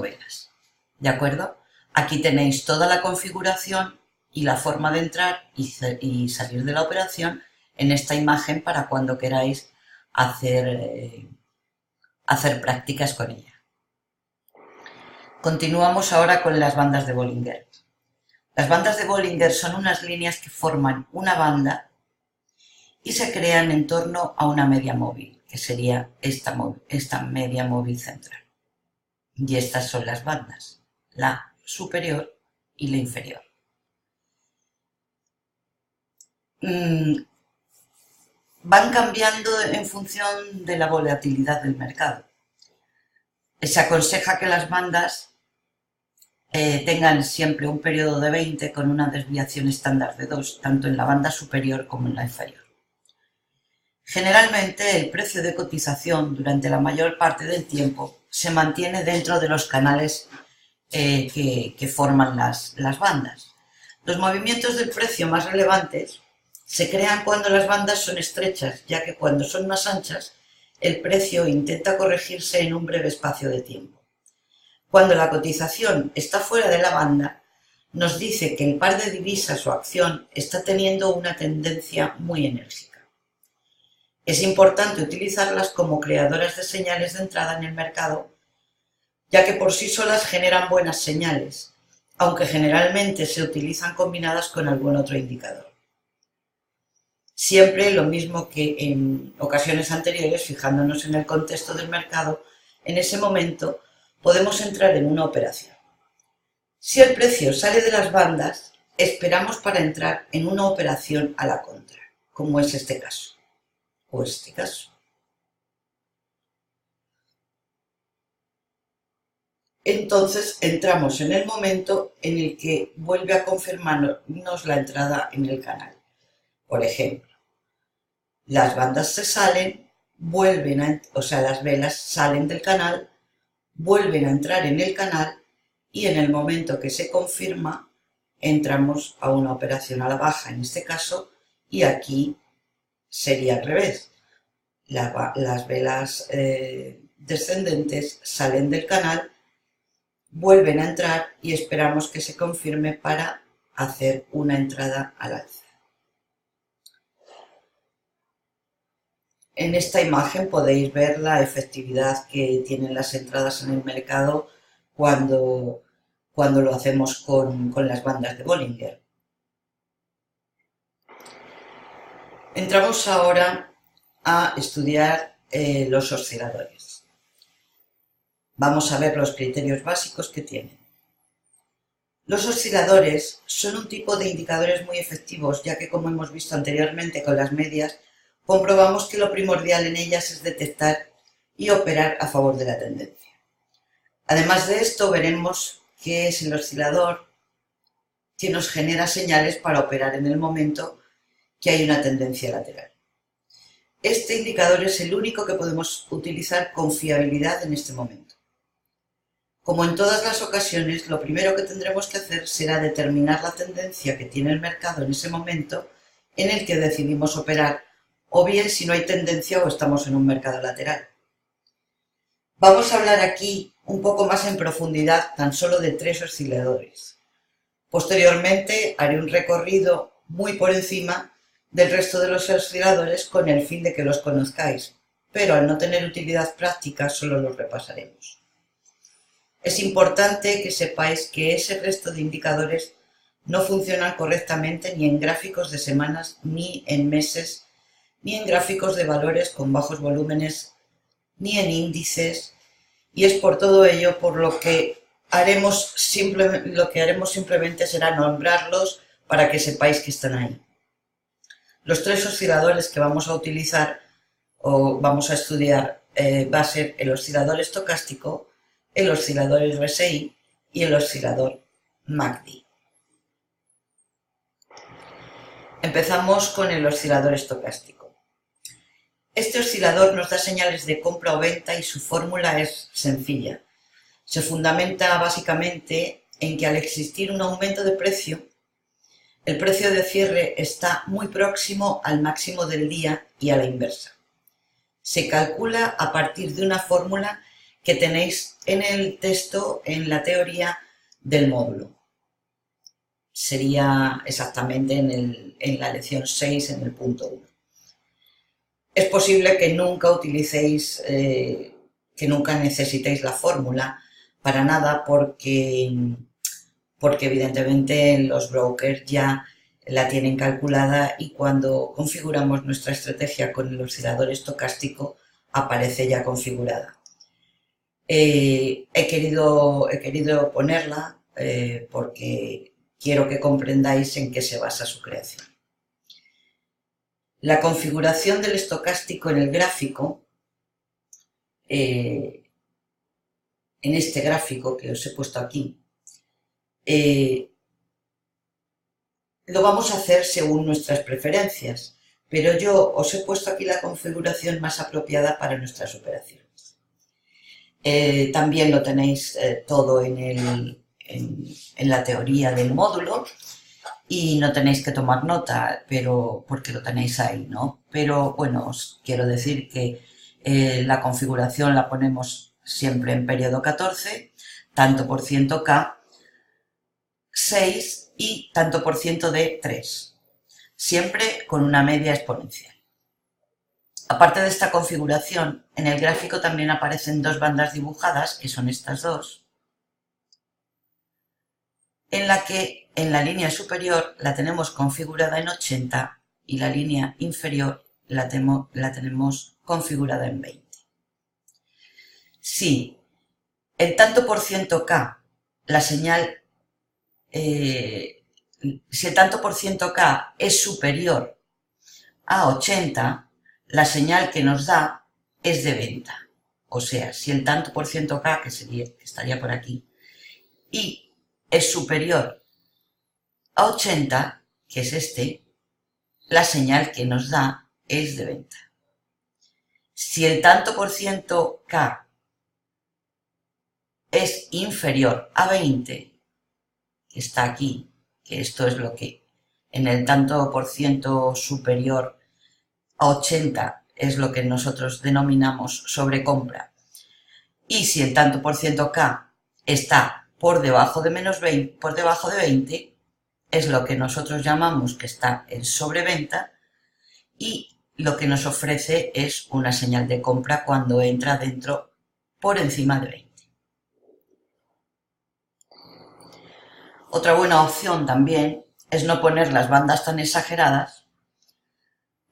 velas. ¿De acuerdo? Aquí tenéis toda la configuración y la forma de entrar y salir de la operación en esta imagen para cuando queráis hacer prácticas con ella. Continuamos ahora con las bandas de Bollinger. Las bandas de Bollinger son unas líneas que forman una banda y se crean en torno a una media móvil, que sería esta media móvil central. Y estas son las bandas, la superior y la inferior. Van cambiando en función de la volatilidad del mercado. Se aconseja que las bandas tengan siempre un periodo de 20 con una desviación estándar de 2, tanto en la banda superior como en la inferior. Generalmente el precio de cotización durante la mayor parte del tiempo se mantiene dentro de los canales que forman las bandas. Los movimientos del precio más relevantes se crean cuando las bandas son estrechas, ya que cuando son más anchas, el precio intenta corregirse en un breve espacio de tiempo. Cuando la cotización está fuera de la banda, nos dice que el par de divisas o acción está teniendo una tendencia muy enérgica. Es importante utilizarlas como creadoras de señales de entrada en el mercado, ya que por sí solas generan buenas señales, aunque generalmente se utilizan combinadas con algún otro indicador. Siempre lo mismo que en ocasiones anteriores, fijándonos en el contexto del mercado, en ese momento podemos entrar en una operación. Si el precio sale de las bandas, esperamos para entrar en una operación a la contra, como es este caso, o este caso. Entonces entramos en el momento en el que vuelve a confirmarnos la entrada en el canal. Por ejemplo, las bandas se salen, las velas salen del canal, vuelven a entrar en el canal y en el momento que se confirma entramos a una operación a la baja en este caso, y aquí sería al revés. Las velas descendentes salen del canal, vuelven a entrar y esperamos que se confirme para hacer una entrada al alza. En esta imagen podéis ver la efectividad que tienen las entradas en el mercado cuando lo hacemos con las bandas de Bollinger. Entramos ahora a estudiar los osciladores. Vamos a ver los criterios básicos que tienen. Los osciladores son un tipo de indicadores muy efectivos, ya que, como hemos visto anteriormente con las medias, comprobamos que lo primordial en ellas es detectar y operar a favor de la tendencia. Además de esto, veremos qué es el oscilador que nos genera señales para operar en el momento que hay una tendencia lateral. Este indicador es el único que podemos utilizar con fiabilidad en este momento. Como en todas las ocasiones, lo primero que tendremos que hacer será determinar la tendencia que tiene el mercado en ese momento en el que decidimos operar, o bien si no hay tendencia o estamos en un mercado lateral. Vamos a hablar aquí un poco más en profundidad tan solo de 3 osciladores. Posteriormente haré un recorrido muy por encima del resto de los osciladores con el fin de que los conozcáis, pero al no tener utilidad práctica solo los repasaremos. Es importante que sepáis que ese resto de indicadores no funcionan correctamente ni en gráficos de semanas, ni en meses, ni en gráficos de valores con bajos volúmenes, ni en índices, y es por todo ello por lo que haremos simplemente será nombrarlos para que sepáis que están ahí. Los 3 osciladores que vamos a utilizar o vamos a estudiar va a ser el oscilador estocástico, el oscilador RSI y el oscilador MACD. Empezamos con el oscilador estocástico. Este oscilador nos da señales de compra o venta y su fórmula es sencilla. Se fundamenta básicamente en que al existir un aumento de precio, el precio de cierre está muy próximo al máximo del día y a la inversa. se calcula a partir de una fórmula que tenéis en el texto, en la teoría del módulo. Sería exactamente en la lección 6, en el punto 1. Es posible que nunca utilicéis, que nunca necesitéis la fórmula para nada, porque evidentemente los brokers ya la tienen calculada y cuando configuramos nuestra estrategia con el oscilador estocástico aparece ya configurada. He querido ponerla porque quiero que comprendáis en qué se basa su creación. La configuración del estocástico en el gráfico, en este gráfico que os he puesto aquí, lo vamos a hacer según nuestras preferencias, pero yo os he puesto aquí la configuración más apropiada para nuestras operaciones. También lo tenéis todo en la teoría del módulo y no tenéis que tomar nota, porque lo tenéis ahí, ¿no? Pero bueno, os quiero decir que la configuración la ponemos siempre en periodo 14, tanto por ciento K, 6 y tanto por ciento de 3, siempre con una media exponencial. Aparte de esta configuración, en el gráfico también aparecen dos bandas dibujadas, que son estas dos, en la que en la línea superior la tenemos configurada en 80 y la línea inferior la tenemos configurada en 20. Si en tanto por ciento K la señal, si el tanto por ciento K es superior a 80, la señal que nos da es de venta. O sea, si el tanto por ciento K, que estaría por aquí, y es superior a 80, que es este, la señal que nos da es de venta. Si el tanto por ciento K es inferior a 20, que está aquí, que esto es lo que en el tanto por ciento superior a 80 es lo que nosotros denominamos sobrecompra, y si el tanto por ciento K está por debajo de menos 20, por debajo de 20, es lo que nosotros llamamos que está en sobreventa, y lo que nos ofrece es una señal de compra cuando entra dentro por encima de 20. Otra buena opción también es no poner las bandas tan exageradas,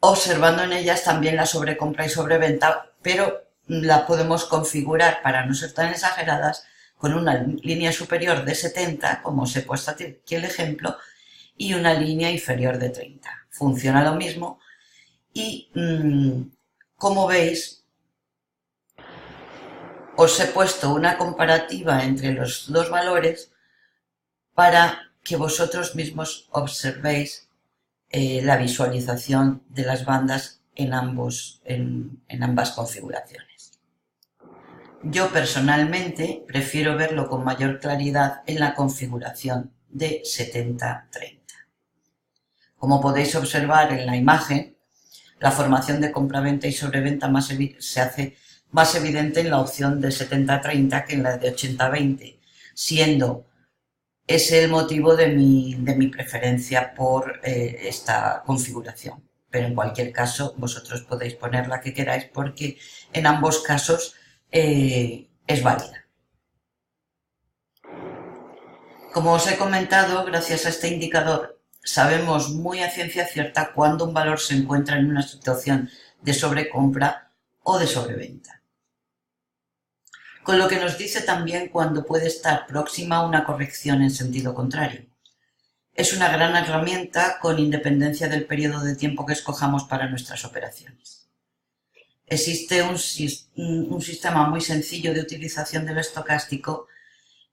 observando en ellas también la sobrecompra y sobreventa, pero la podemos configurar para no ser tan exageradas con una línea superior de 70, como os he puesto aquí el ejemplo, y una línea inferior de 30. Funciona lo mismo y, como veis, os he puesto una comparativa entre los dos valores para que vosotros mismos observéis la visualización de las bandas en ambas configuraciones. Yo personalmente prefiero verlo con mayor claridad en la configuración de 70-30. Como podéis observar en la imagen, la formación de compraventa y sobreventa se hace más evidente en la opción de 70-30 que en la de 80-20, siendo ese el motivo de mi preferencia por esta configuración. Pero en cualquier caso, vosotros podéis poner la que queráis porque en ambos casos es válida. Como os he comentado, gracias a este indicador sabemos muy a ciencia cierta cuándo un valor se encuentra en una situación de sobrecompra o de sobreventa. Con lo que nos dice también cuándo puede estar próxima a una corrección en sentido contrario. Es una gran herramienta con independencia del periodo de tiempo que escojamos para nuestras operaciones. Existe un sistema muy sencillo de utilización del estocástico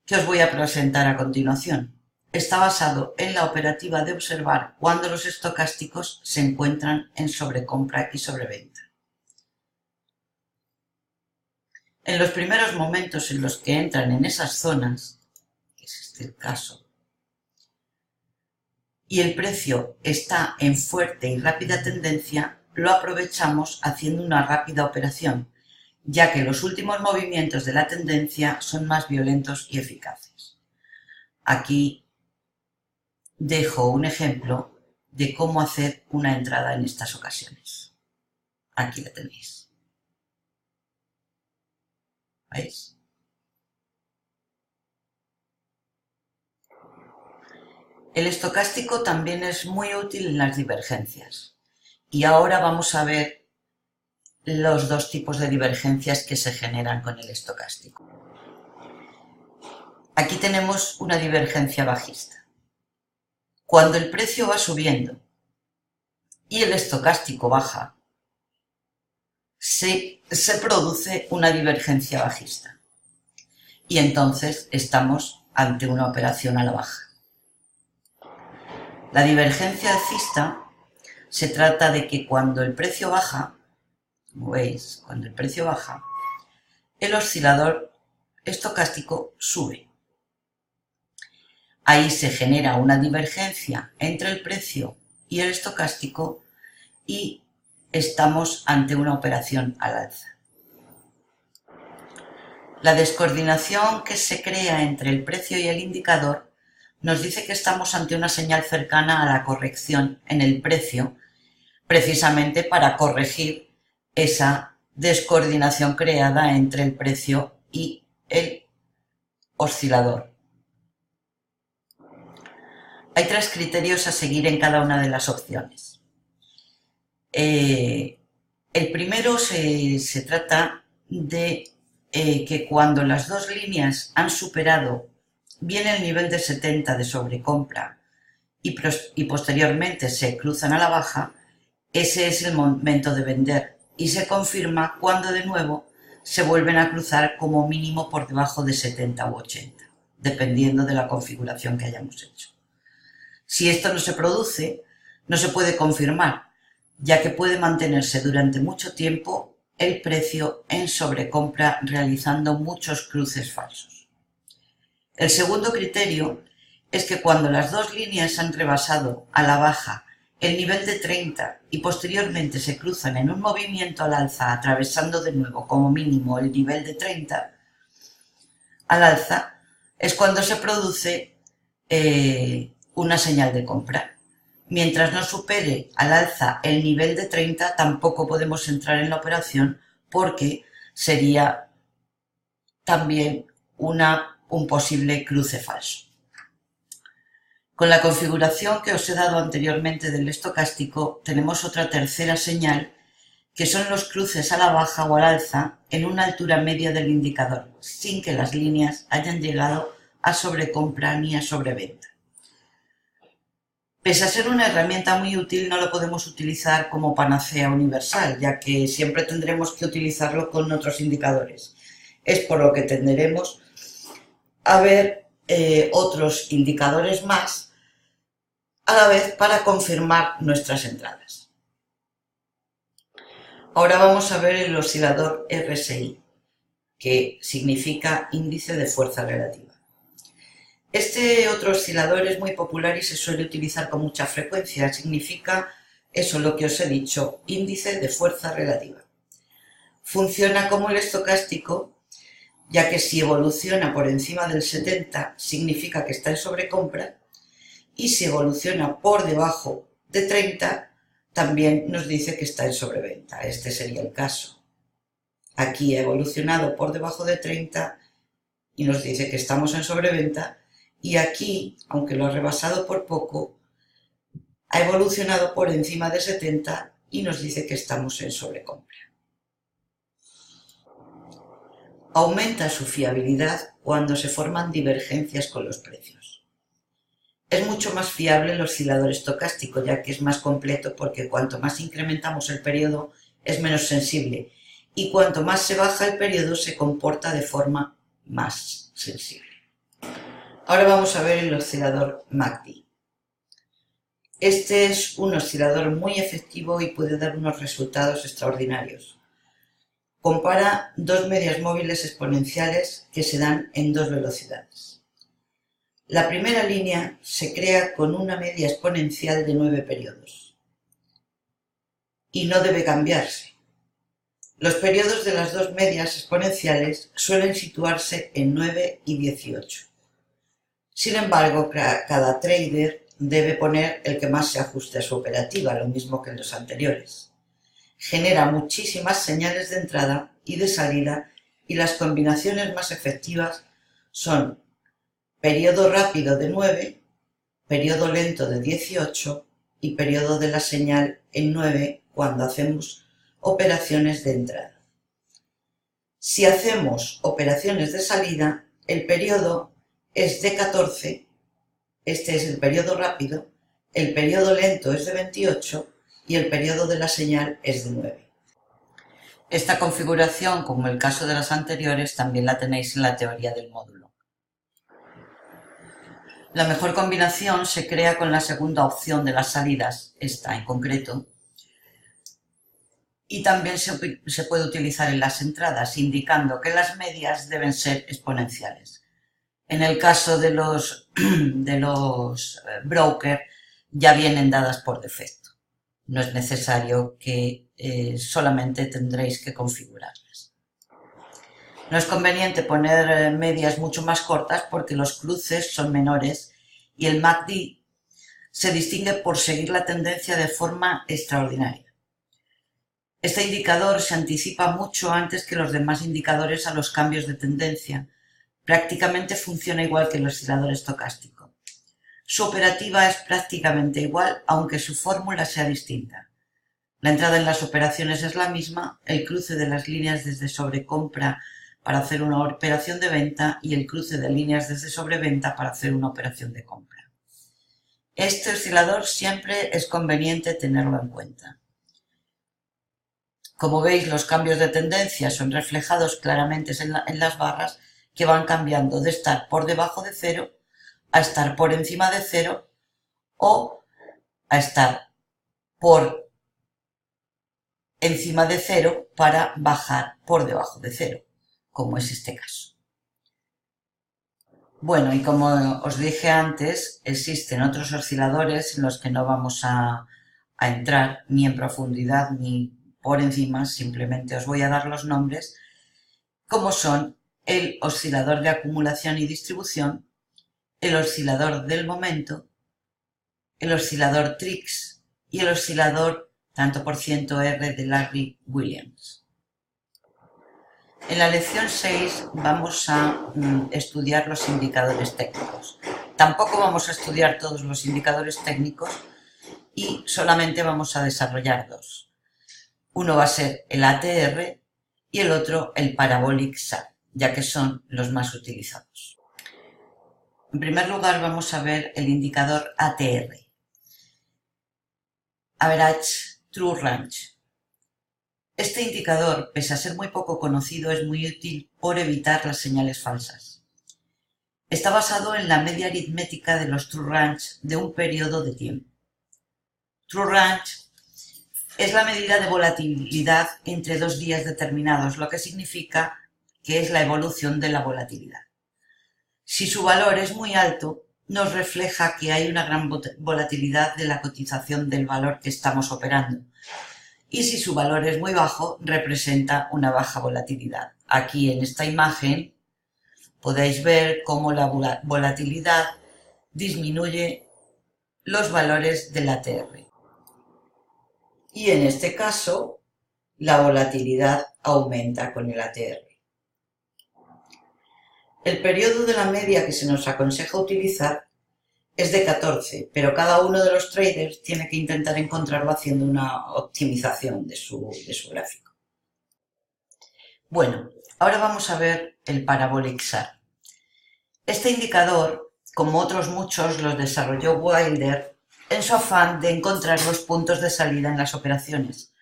que os voy a presentar a continuación. Está basado en la operativa de observar cuándo los estocásticos se encuentran en sobrecompra y sobreventa. En los primeros momentos en los que entran en esas zonas, que es este el caso, y el precio está en fuerte y rápida tendencia, lo aprovechamos haciendo una rápida operación, ya que los últimos movimientos de la tendencia son más violentos y eficaces. Aquí dejo un ejemplo de cómo hacer una entrada en estas ocasiones. Aquí la tenéis. ¿Veis? El estocástico también es muy útil en las divergencias. Y ahora vamos a ver los dos tipos de divergencias que se generan con el estocástico. Aquí tenemos una divergencia bajista. Cuando el precio va subiendo y el estocástico baja, se produce una divergencia bajista. Y entonces estamos ante una operación a la baja. La divergencia alcista se trata de que cuando el precio baja, como veis, cuando el precio baja, el oscilador estocástico sube. Ahí se genera una divergencia entre el precio y el estocástico y estamos ante una operación al alza. La descoordinación que se crea entre el precio y el indicador nos dice que estamos ante una señal cercana a la corrección en el precio, precisamente para corregir esa descoordinación creada entre el precio y el oscilador. Hay 3 criterios a seguir en cada una de las opciones. El primero se trata de que cuando las dos líneas han superado bien el nivel de 70 de sobrecompra y posteriormente se cruzan a la baja, ese es el momento de vender y se confirma cuando de nuevo se vuelven a cruzar como mínimo por debajo de 70 u 80, dependiendo de la configuración que hayamos hecho. Si esto no se produce, no se puede confirmar, ya que puede mantenerse durante mucho tiempo el precio en sobrecompra realizando muchos cruces falsos. El segundo criterio es que cuando las dos líneas han rebasado a la baja el nivel de 30 y posteriormente se cruzan en un movimiento al alza atravesando de nuevo como mínimo el nivel de 30 al alza, es cuando se produce una señal de compra. Mientras no supere al alza el nivel de 30, tampoco podemos entrar en la operación porque sería también un posible cruce falso. Con la configuración que os he dado anteriormente del estocástico, tenemos otra tercera señal, que son los cruces a la baja o al alza en una altura media del indicador, sin que las líneas hayan llegado a sobrecompra ni a sobreventa. Pese a ser una herramienta muy útil, no lo podemos utilizar como panacea universal, ya que siempre tendremos que utilizarlo con otros indicadores. Es por lo que tenderemos a ver otros indicadores más a la vez para confirmar nuestras entradas. Ahora vamos a ver el oscilador RSI, que significa índice de fuerza relativa. Este otro oscilador es muy popular y se suele utilizar con mucha frecuencia. Significa eso lo que os he dicho, índice de fuerza relativa. Funciona como el estocástico, ya que si evoluciona por encima del 70 significa que está en sobrecompra y si evoluciona por debajo de 30 también nos dice que está en sobreventa. Este sería el caso. Aquí ha evolucionado por debajo de 30 y nos dice que estamos en sobreventa. Y aquí, aunque lo ha rebasado por poco, ha evolucionado por encima de 70 y nos dice que estamos en sobrecompra. Aumenta su fiabilidad cuando se forman divergencias con los precios. Es mucho más fiable el oscilador estocástico, ya que es más completo porque cuanto más incrementamos el periodo es menos sensible y cuanto más se baja el periodo se comporta de forma más sensible. Ahora vamos a ver el oscilador MACD. Este es un oscilador muy efectivo y puede dar unos resultados extraordinarios. Compara dos medias móviles exponenciales que se dan en dos velocidades. La primera línea se crea con una media exponencial de 9 periodos. y no debe cambiarse. Los periodos de las dos medias exponenciales suelen situarse en 9 y 18. Sin embargo, cada trader debe poner el que más se ajuste a su operativa, lo mismo que en los anteriores. Genera muchísimas señales de entrada y de salida y las combinaciones más efectivas son periodo rápido de 9, periodo lento de 18 y periodo de la señal en 9 cuando hacemos operaciones de entrada. Si hacemos operaciones de salida, el periodo es de 14, este es el periodo rápido, el periodo lento es de 28 y el periodo de la señal es de 9. Esta configuración, como el caso de las anteriores, también la tenéis en la teoría del módulo. La mejor combinación se crea con la segunda opción de las salidas, esta en concreto, y también se puede utilizar en las entradas, indicando que las medias deben ser exponenciales. En el caso de los brokers ya vienen dadas por defecto. No es necesario que solamente tendréis que configurarlas. No es conveniente poner medias mucho más cortas porque los cruces son menores y el MACD se distingue por seguir la tendencia de forma extraordinaria. Este indicador se anticipa mucho antes que los demás indicadores a los cambios de tendencia. Prácticamente funciona igual que el oscilador estocástico. Su operativa es prácticamente igual, aunque su fórmula sea distinta. La entrada en las operaciones es la misma, el cruce de las líneas desde sobrecompra para hacer una operación de venta y el cruce de líneas desde sobreventa para hacer una operación de compra. Este oscilador siempre es conveniente tenerlo en cuenta. Como veis, los cambios de tendencia son reflejados claramente en las barras que van cambiando de estar por debajo de cero a estar por encima de cero o a estar por encima de cero para bajar por debajo de cero, como es este caso. Bueno, y como os dije antes, existen otros osciladores en los que no vamos a entrar ni en profundidad ni por encima, simplemente os voy a dar los nombres, como son el oscilador de acumulación y distribución, el oscilador del momento, el oscilador Trix y el oscilador tanto por ciento R de Larry Williams. En la lección 6 vamos a estudiar los indicadores técnicos. Tampoco vamos a estudiar todos los indicadores técnicos y solamente vamos a desarrollar dos. Uno va a ser el ATR y el otro el Parabolic SAR, ya que son los más utilizados. En primer lugar vamos a ver el indicador ATR, Average True Range. Este indicador, pese a ser muy poco conocido, es muy útil por evitar las señales falsas. Está basado en la media aritmética de los True Range de un periodo de tiempo. True Range es la medida de volatilidad entre dos días determinados, lo que significa que es la evolución de la volatilidad. Si su valor es muy alto, nos refleja que hay una gran volatilidad de la cotización del valor que estamos operando. Y si su valor es muy bajo, representa una baja volatilidad. Aquí en esta imagen podéis ver cómo la volatilidad disminuye los valores del ATR. Y en este caso, la volatilidad aumenta con el ATR. El periodo de la media que se nos aconseja utilizar es de 14, pero cada uno de los traders tiene que intentar encontrarlo haciendo una optimización de su gráfico. Bueno, ahora vamos a ver el Parabolic SAR. Este indicador, como otros muchos, los desarrolló Wilder en su afán de encontrar los puntos de salida en las operaciones,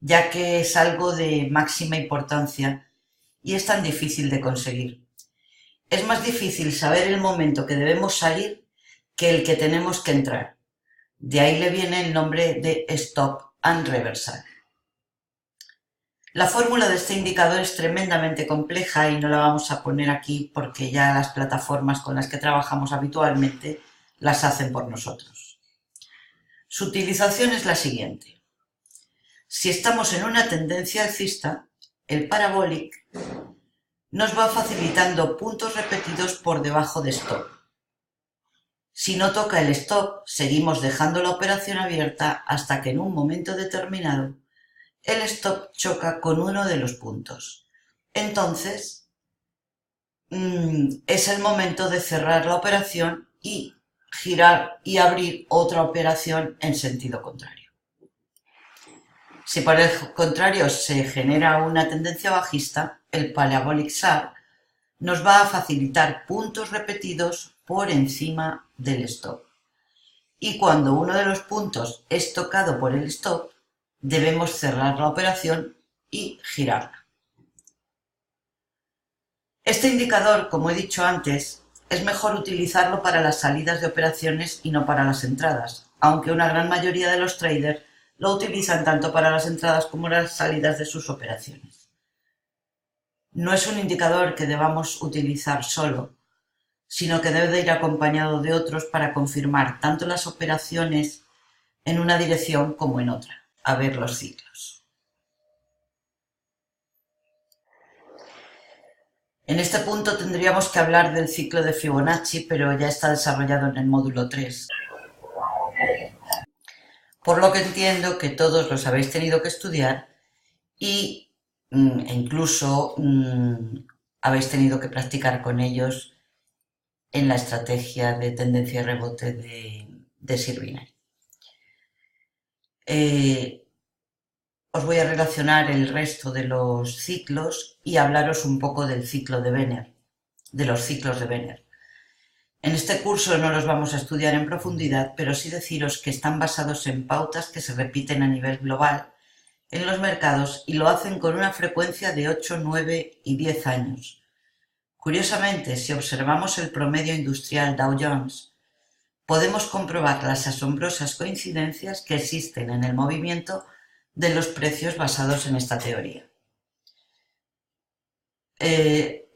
ya que es algo de máxima importancia y es tan difícil de conseguir. Es más difícil saber el momento que debemos salir que el que tenemos que entrar. De ahí le viene el nombre de Stop and Reversal. La fórmula de este indicador es tremendamente compleja y no la vamos a poner aquí porque ya las plataformas con las que trabajamos habitualmente las hacen por nosotros. Su utilización es la siguiente. Si estamos en una tendencia alcista, el parabolic nos va facilitando puntos repetidos por debajo de stop. Si no toca el stop, seguimos dejando la operación abierta hasta que en un momento determinado el stop choca con uno de los puntos. Entonces, es el momento de cerrar la operación y girar y abrir otra operación en sentido contrario. Si por el contrario se genera una tendencia bajista, el parabolic SAR nos va a facilitar puntos repetidos por encima del stop. Y cuando uno de los puntos es tocado por el stop, debemos cerrar la operación y girarla. Este indicador, como he dicho antes, es mejor utilizarlo para las salidas de operaciones y no para las entradas, aunque una gran mayoría de los traders lo utilizan tanto para las entradas como las salidas de sus operaciones. No es un indicador que debamos utilizar solo, sino que debe de ir acompañado de otros para confirmar tanto las operaciones en una dirección como en otra, a ver los ciclos. En este punto tendríamos que hablar del ciclo de Fibonacci, pero ya está desarrollado en el módulo 3. Por lo que entiendo que todos los habéis tenido que estudiar e incluso habéis tenido que practicar con ellos en la estrategia de tendencia y rebote de Sir Binary. Os voy a relacionar el resto de los ciclos y hablaros un poco del ciclo de Venner, de los ciclos de Venner. En este curso no los vamos a estudiar en profundidad, pero sí deciros que están basados en pautas que se repiten a nivel global en los mercados y lo hacen con una frecuencia de 8, 9 y 10 años. Curiosamente, si observamos el promedio industrial Dow Jones, podemos comprobar las asombrosas coincidencias que existen en el movimiento de los precios basados en esta teoría.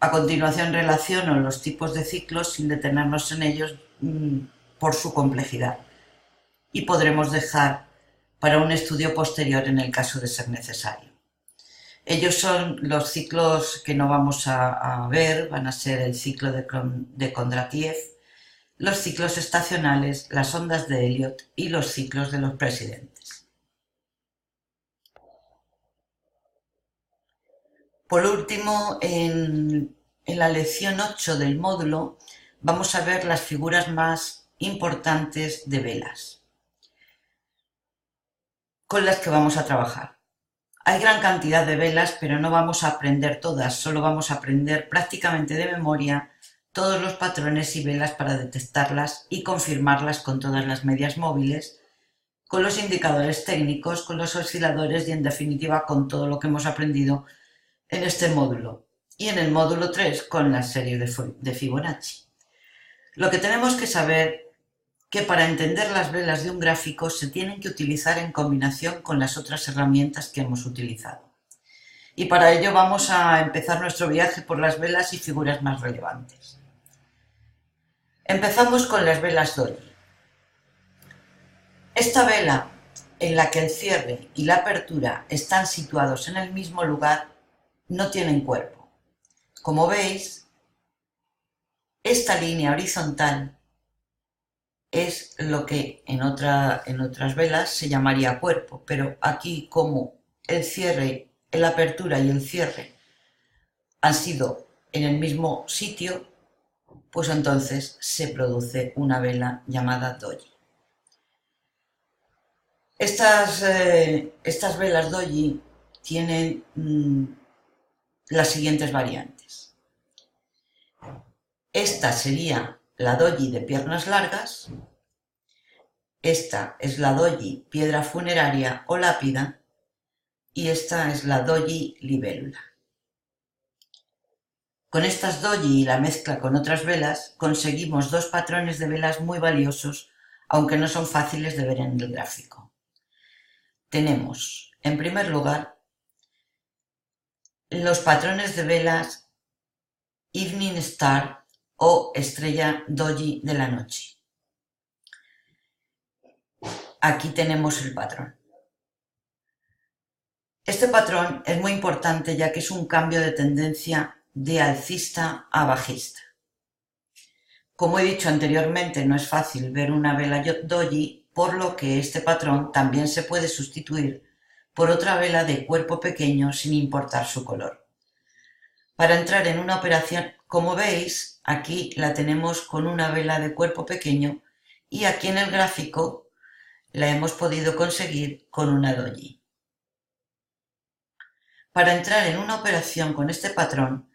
A continuación relaciono los tipos de ciclos sin detenernos en ellos por su complejidad y podremos dejar para un estudio posterior en el caso de ser necesario. Ellos son los ciclos que no vamos a ver, van a ser el ciclo de Kondratiev, los ciclos estacionales, las ondas de Elliott y los ciclos de los presidentes. Por último, en la lección 8 del módulo vamos a ver las figuras más importantes de velas con las que vamos a trabajar. Hay gran cantidad de velas, pero no vamos a aprender todas, solo vamos a aprender prácticamente de memoria todos los patrones y velas para detectarlas y confirmarlas con todas las medias móviles, con los indicadores técnicos, con los osciladores y en definitiva con todo lo que hemos aprendido en este módulo y en el módulo 3 con la serie de Fibonacci. Lo que tenemos que saber que para entender las velas de un gráfico se tienen que utilizar en combinación con las otras herramientas que hemos utilizado. Y para ello vamos a empezar nuestro viaje por las velas y figuras más relevantes. Empezamos con las velas doji. Esta vela, en la que el cierre y la apertura están situados en el mismo lugar, no tienen cuerpo. Como veis, esta línea horizontal es lo que en otras velas se llamaría cuerpo, pero aquí como el cierre, la apertura y el cierre han sido en el mismo sitio, pues entonces se produce una vela llamada doji. Estas velas doji tienen las siguientes variantes. Esta sería la doji de piernas largas, esta es la doji piedra funeraria o lápida y esta es la doji libélula. Con estas doji y la mezcla con otras velas conseguimos dos patrones de velas muy valiosos, aunque no son fáciles de ver en el gráfico. Tenemos, en primer lugar, los patrones de velas Evening Star o estrella doji de la noche. Aquí tenemos el patrón. Este patrón es muy importante ya que es un cambio de tendencia de alcista a bajista. Como he dicho anteriormente, no es fácil ver una vela doji, por lo que este patrón también se puede sustituir por otra vela de cuerpo pequeño sin importar su color. Para entrar en una operación, como veis, aquí la tenemos con una vela de cuerpo pequeño y aquí en el gráfico la hemos podido conseguir con una doji. Para entrar en una operación con este patrón,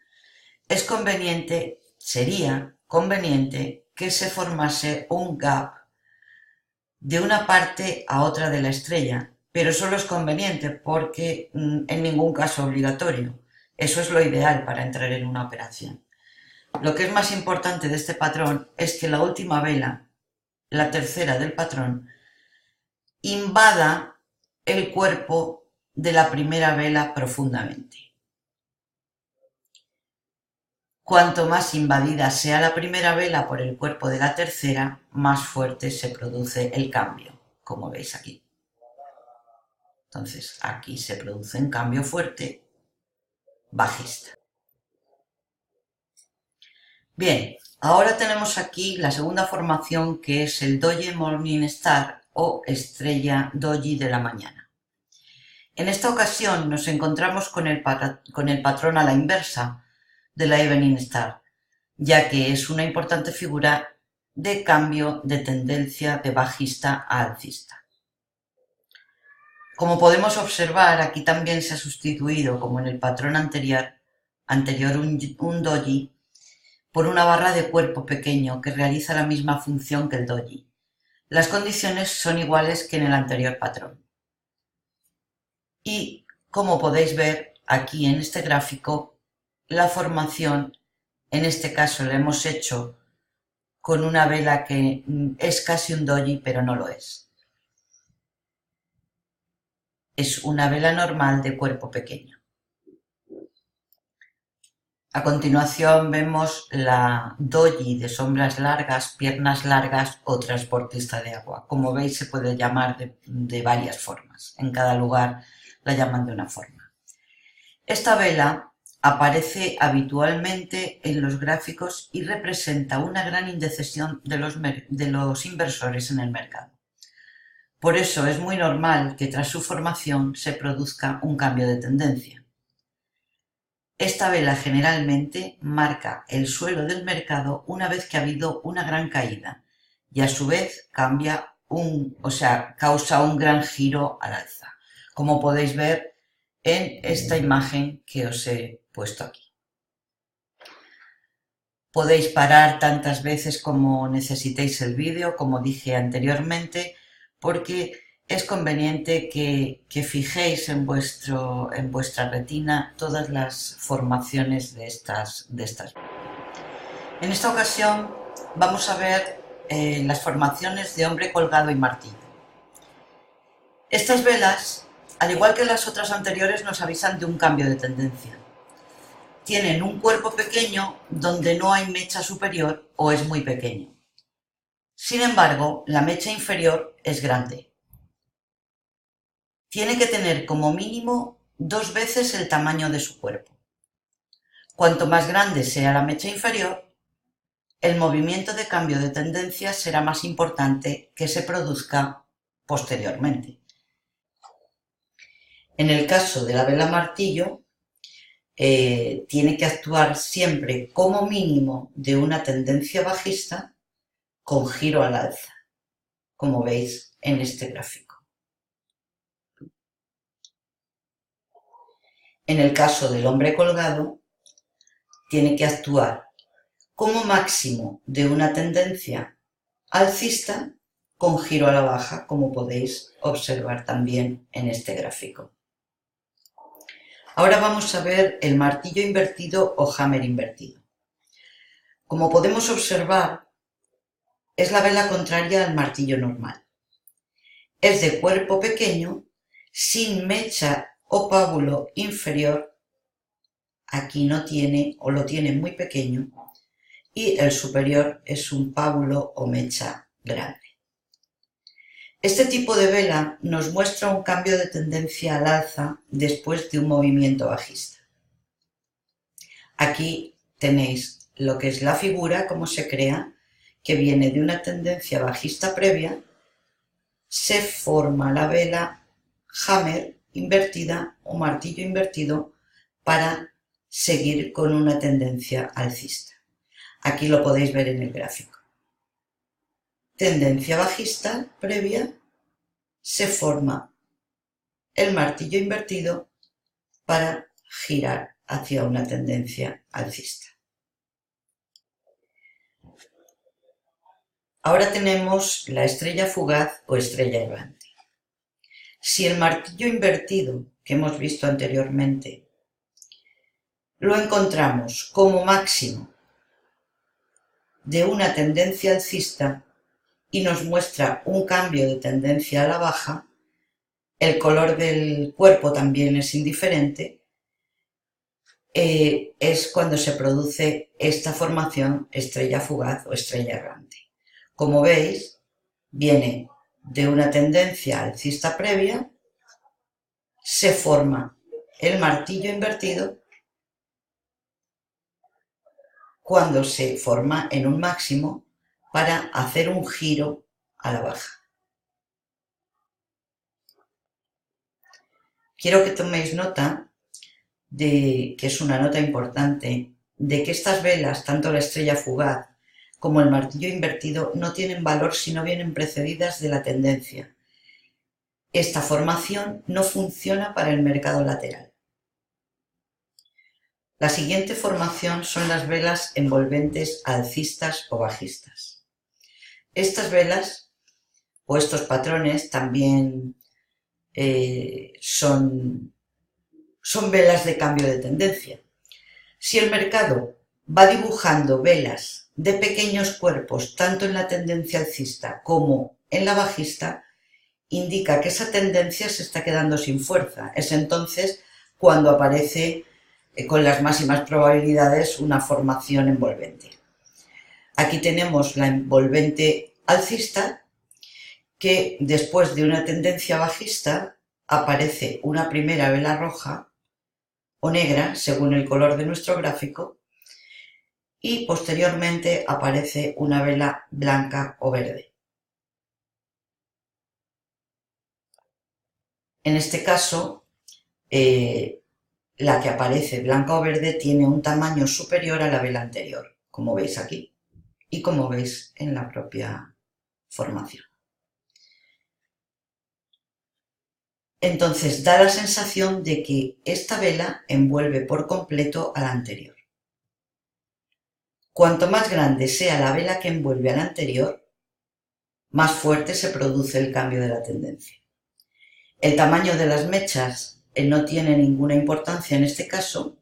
sería conveniente que se formase un gap de una parte a otra de la estrella, pero solo es conveniente porque en ningún caso obligatorio. Eso es lo ideal para entrar en una operación. Lo que es más importante de este patrón es que la última vela, la tercera del patrón, invada el cuerpo de la primera vela profundamente. Cuanto más invadida sea la primera vela por el cuerpo de la tercera, más fuerte se produce el cambio, como veis aquí. Entonces, aquí se produce un cambio fuerte bajista. Bien, ahora tenemos aquí la segunda formación, que es el Doji Morning Star o estrella doji de la mañana. En esta ocasión nos encontramos con el patrón a la inversa de la Evening Star, ya que es una importante figura de cambio de tendencia de bajista a alcista. Como podemos observar, aquí también se ha sustituido, como en el patrón anterior un doji por una barra de cuerpo pequeño que realiza la misma función que el doji. Las condiciones son iguales que en el anterior patrón. Y como podéis ver aquí en este gráfico, la formación, en este caso la hemos hecho con una vela que es casi un doji, pero no lo es. Es una vela normal de cuerpo pequeño. A continuación vemos la doji de sombras largas, piernas largas o transportista de agua. Como veis, se puede llamar de varias formas. En cada lugar la llaman de una forma. Esta vela aparece habitualmente en los gráficos y representa una gran indecisión de los inversores en el mercado. Por eso es muy normal que tras su formación se produzca un cambio de tendencia. Esta vela generalmente marca el suelo del mercado una vez que ha habido una gran caída y a su vez causa un gran giro al alza, como podéis ver en esta imagen que os he puesto aquí. Podéis parar tantas veces como necesitéis el vídeo, como dije anteriormente, porque es conveniente que fijéis en vuestra retina todas las formaciones de estas. En esta ocasión vamos a ver las formaciones de hombre colgado y martillo. Estas velas, al igual que las otras anteriores, nos avisan de un cambio de tendencia. Tienen un cuerpo pequeño donde no hay mecha superior o es muy pequeño. Sin embargo, la mecha inferior es grande. Tiene que tener como mínimo 2 veces el tamaño de su cuerpo. Cuanto más grande sea la mecha inferior, el movimiento de cambio de tendencia será más importante que se produzca posteriormente. En el caso de la vela martillo, tiene que actuar siempre como mínimo de una tendencia bajista con giro al alza, como veis en este gráfico. En el caso del hombre colgado, tiene que actuar como máximo de una tendencia alcista con giro a la baja, como podéis observar también en este gráfico. Ahora vamos a ver el martillo invertido o hammer invertido. Como podemos observar, es la vela contraria al martillo normal. Es de cuerpo pequeño, sin mecha o pábulo inferior. Aquí no tiene o lo tiene muy pequeño, y el superior es un pábulo o mecha grande. Este tipo de vela nos muestra un cambio de tendencia al alza después de un movimiento bajista. Aquí tenéis lo que es la figura, cómo se crea, que viene de una tendencia bajista previa, se forma la vela hammer invertida o martillo invertido para seguir con una tendencia alcista. Aquí lo podéis ver en el gráfico. Tendencia bajista previa, se forma el martillo invertido para girar hacia una tendencia alcista. Ahora tenemos la estrella fugaz o estrella errante. Si el martillo invertido que hemos visto anteriormente lo encontramos como máximo de una tendencia alcista y nos muestra un cambio de tendencia a la baja, el color del cuerpo también es indiferente, es cuando se produce esta formación estrella fugaz o estrella errante. Como veis, viene de una tendencia alcista previa, se forma el martillo invertido cuando se forma en un máximo para hacer un giro a la baja. Quiero que toméis nota de que es una nota importante, de que estas velas, tanto la estrella fugaz como el martillo invertido, no tienen valor si no vienen precedidas de la tendencia. Esta formación no funciona para el mercado lateral. La siguiente formación son las velas envolventes alcistas o bajistas. Estas velas o estos patrones también son velas de cambio de tendencia. Si el mercado va dibujando velas de pequeños cuerpos tanto en la tendencia alcista como en la bajista, indica que esa tendencia se está quedando sin fuerza. Es entonces cuando aparece con las máximas probabilidades una formación envolvente. Aquí tenemos la envolvente alcista, que después de una tendencia bajista aparece una primera vela roja o negra, según el color de nuestro gráfico, y posteriormente aparece una vela blanca o verde. En este caso, la que aparece blanca o verde tiene un tamaño superior a la vela anterior, como veis aquí y como veis en la propia formación. Entonces da la sensación de que esta vela envuelve por completo a la anterior. Cuanto más grande sea la vela que envuelve a la anterior, más fuerte se produce el cambio de la tendencia. El tamaño de las mechas no tiene ninguna importancia en este caso,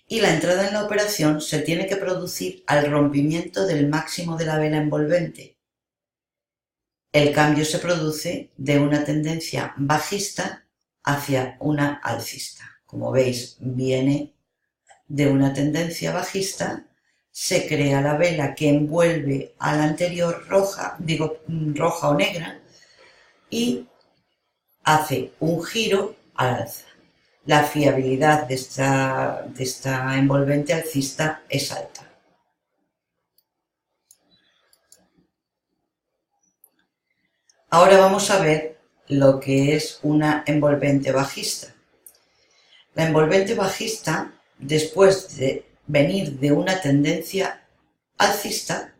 y la entrada en la operación se tiene que producir al rompimiento del máximo de la vela envolvente. El cambio se produce de una tendencia bajista hacia una alcista. Como veis, viene de una tendencia bajista, se crea la vela que envuelve a la anterior roja o negra, y hace un giro al alza. La fiabilidad de esta envolvente alcista es alta. Ahora vamos a ver lo que es una envolvente bajista. La envolvente bajista, después de venir de una tendencia alcista,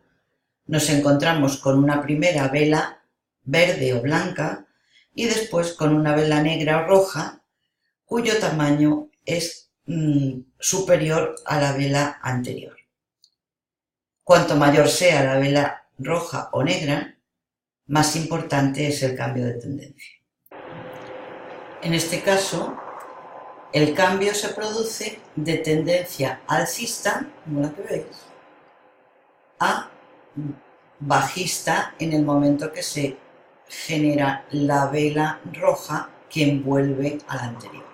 nos encontramos con una primera vela verde o blanca y después con una vela negra o roja, cuyo tamaño es superior a la vela anterior. Cuanto mayor sea la vela roja o negra, más importante es el cambio de tendencia. En este caso, el cambio se produce de tendencia alcista, como la que veis, a bajista en el momento que se genera la vela roja que envuelve a la anterior.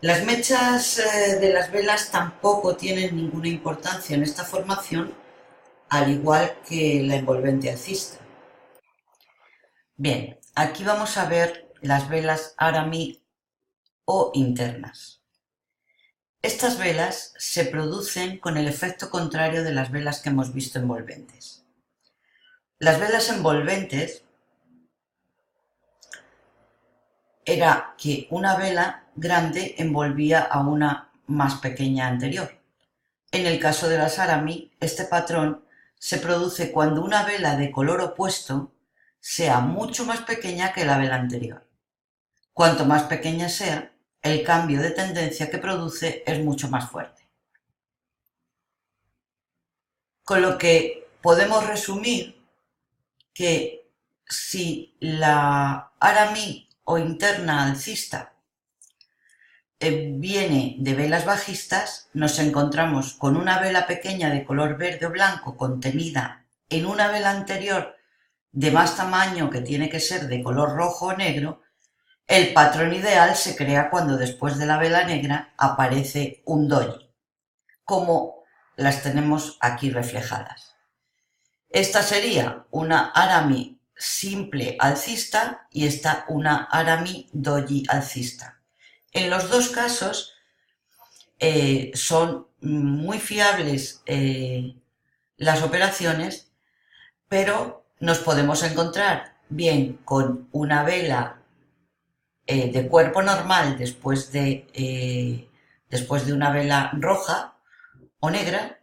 Las mechas de las velas tampoco tienen ninguna importancia en esta formación, al igual que la envolvente alcista. Bien, aquí vamos a ver las velas Arami o internas. Estas velas se producen con el efecto contrario de las velas que hemos visto envolventes. Las velas envolventes era que una vela grande envolvía a una más pequeña anterior. En el caso de las Arami, este patrón se produce cuando una vela de color opuesto sea mucho más pequeña que la vela anterior. Cuanto más pequeña sea, el cambio de tendencia que produce es mucho más fuerte. Con lo que podemos resumir que si la Arami o interna alcista viene de velas bajistas, nos encontramos con una vela pequeña de color verde o blanco contenida en una vela anterior de más tamaño, que tiene que ser de color rojo o negro. El patrón ideal se crea cuando después de la vela negra aparece un doji, como las tenemos aquí reflejadas. Esta sería una Arami simple alcista y esta una Arami doji alcista. En los dos casos son muy fiables las operaciones, pero nos podemos encontrar bien con una vela de cuerpo normal después de una vela roja o negra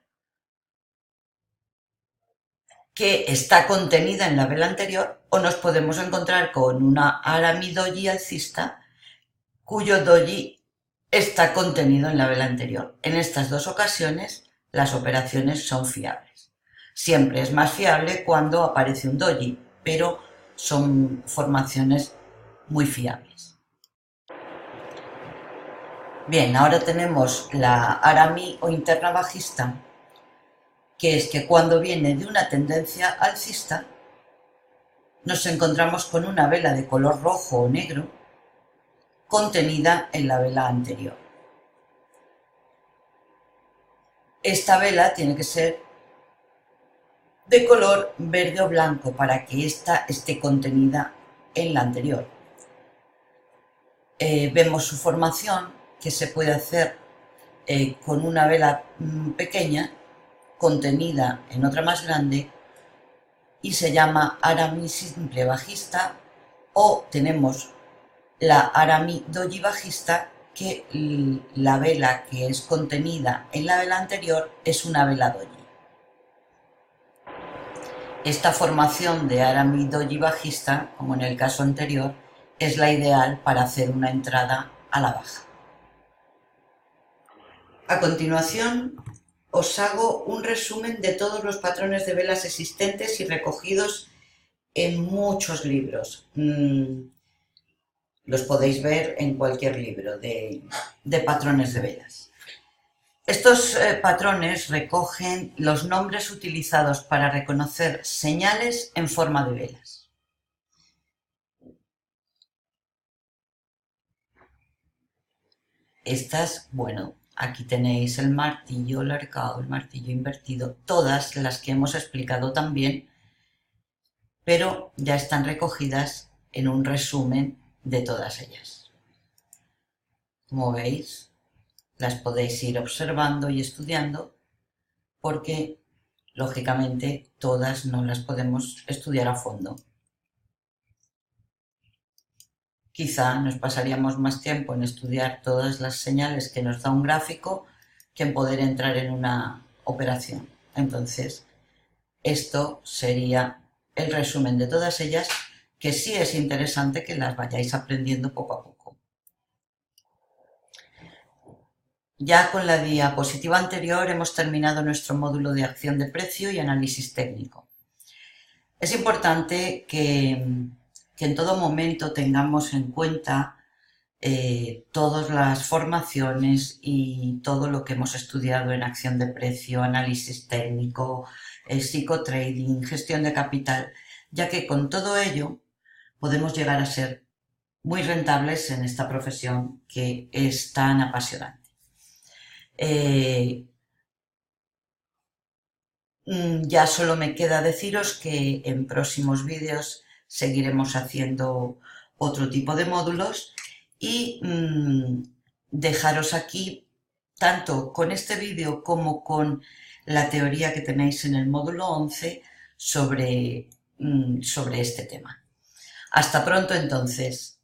que está contenida en la vela anterior, o nos podemos encontrar con una Arami doji alcista cuyo doji está contenido en la vela anterior. En estas dos ocasiones las operaciones son fiables. Siempre es más fiable cuando aparece un doji, pero son formaciones muy fiables. Bien, ahora tenemos la Arami o interna bajista, que es que cuando viene de una tendencia alcista nos encontramos con una vela de color rojo o negro contenida en la vela anterior. Esta vela tiene que ser de color verde o blanco para que ésta esté contenida en la anterior. Vemos su formación, que se puede hacer con una vela pequeña contenida en otra más grande y se llama Arami simple bajista, o tenemos la Arami doji bajista, que la vela que es contenida en la vela anterior es una vela doji. Esta formación de Arami doji bajista, como en el caso anterior, es la ideal para hacer una entrada a la baja. A continuación os hago un resumen de todos los patrones de velas existentes y recogidos en muchos libros. Los podéis ver en cualquier libro de patrones de velas. Estos patrones recogen los nombres utilizados para reconocer señales en forma de velas. Estas, bueno, aquí tenéis el martillo largado, el martillo invertido, todas las que hemos explicado también, pero ya están recogidas en un resumen de todas ellas. Como veis, las podéis ir observando y estudiando, porque lógicamente todas no las podemos estudiar a fondo. Quizá nos pasaríamos más tiempo en estudiar todas las señales que nos da un gráfico que en poder entrar en una operación. Entonces, esto sería el resumen de todas ellas, que sí es interesante que las vayáis aprendiendo poco a poco. Ya con la diapositiva anterior hemos terminado nuestro módulo de acción de precio y análisis técnico. Es importante que en todo momento tengamos en cuenta todas las formaciones y todo lo que hemos estudiado en acción de precio, análisis técnico, psicotrading, gestión de capital, ya que con todo ello podemos llegar a ser muy rentables en esta profesión que es tan apasionante. Ya solo me queda deciros que en próximos vídeos seguiremos haciendo otro tipo de módulos y dejaros aquí, tanto con este vídeo como con la teoría que tenéis en el módulo 11 sobre este tema. Hasta pronto entonces.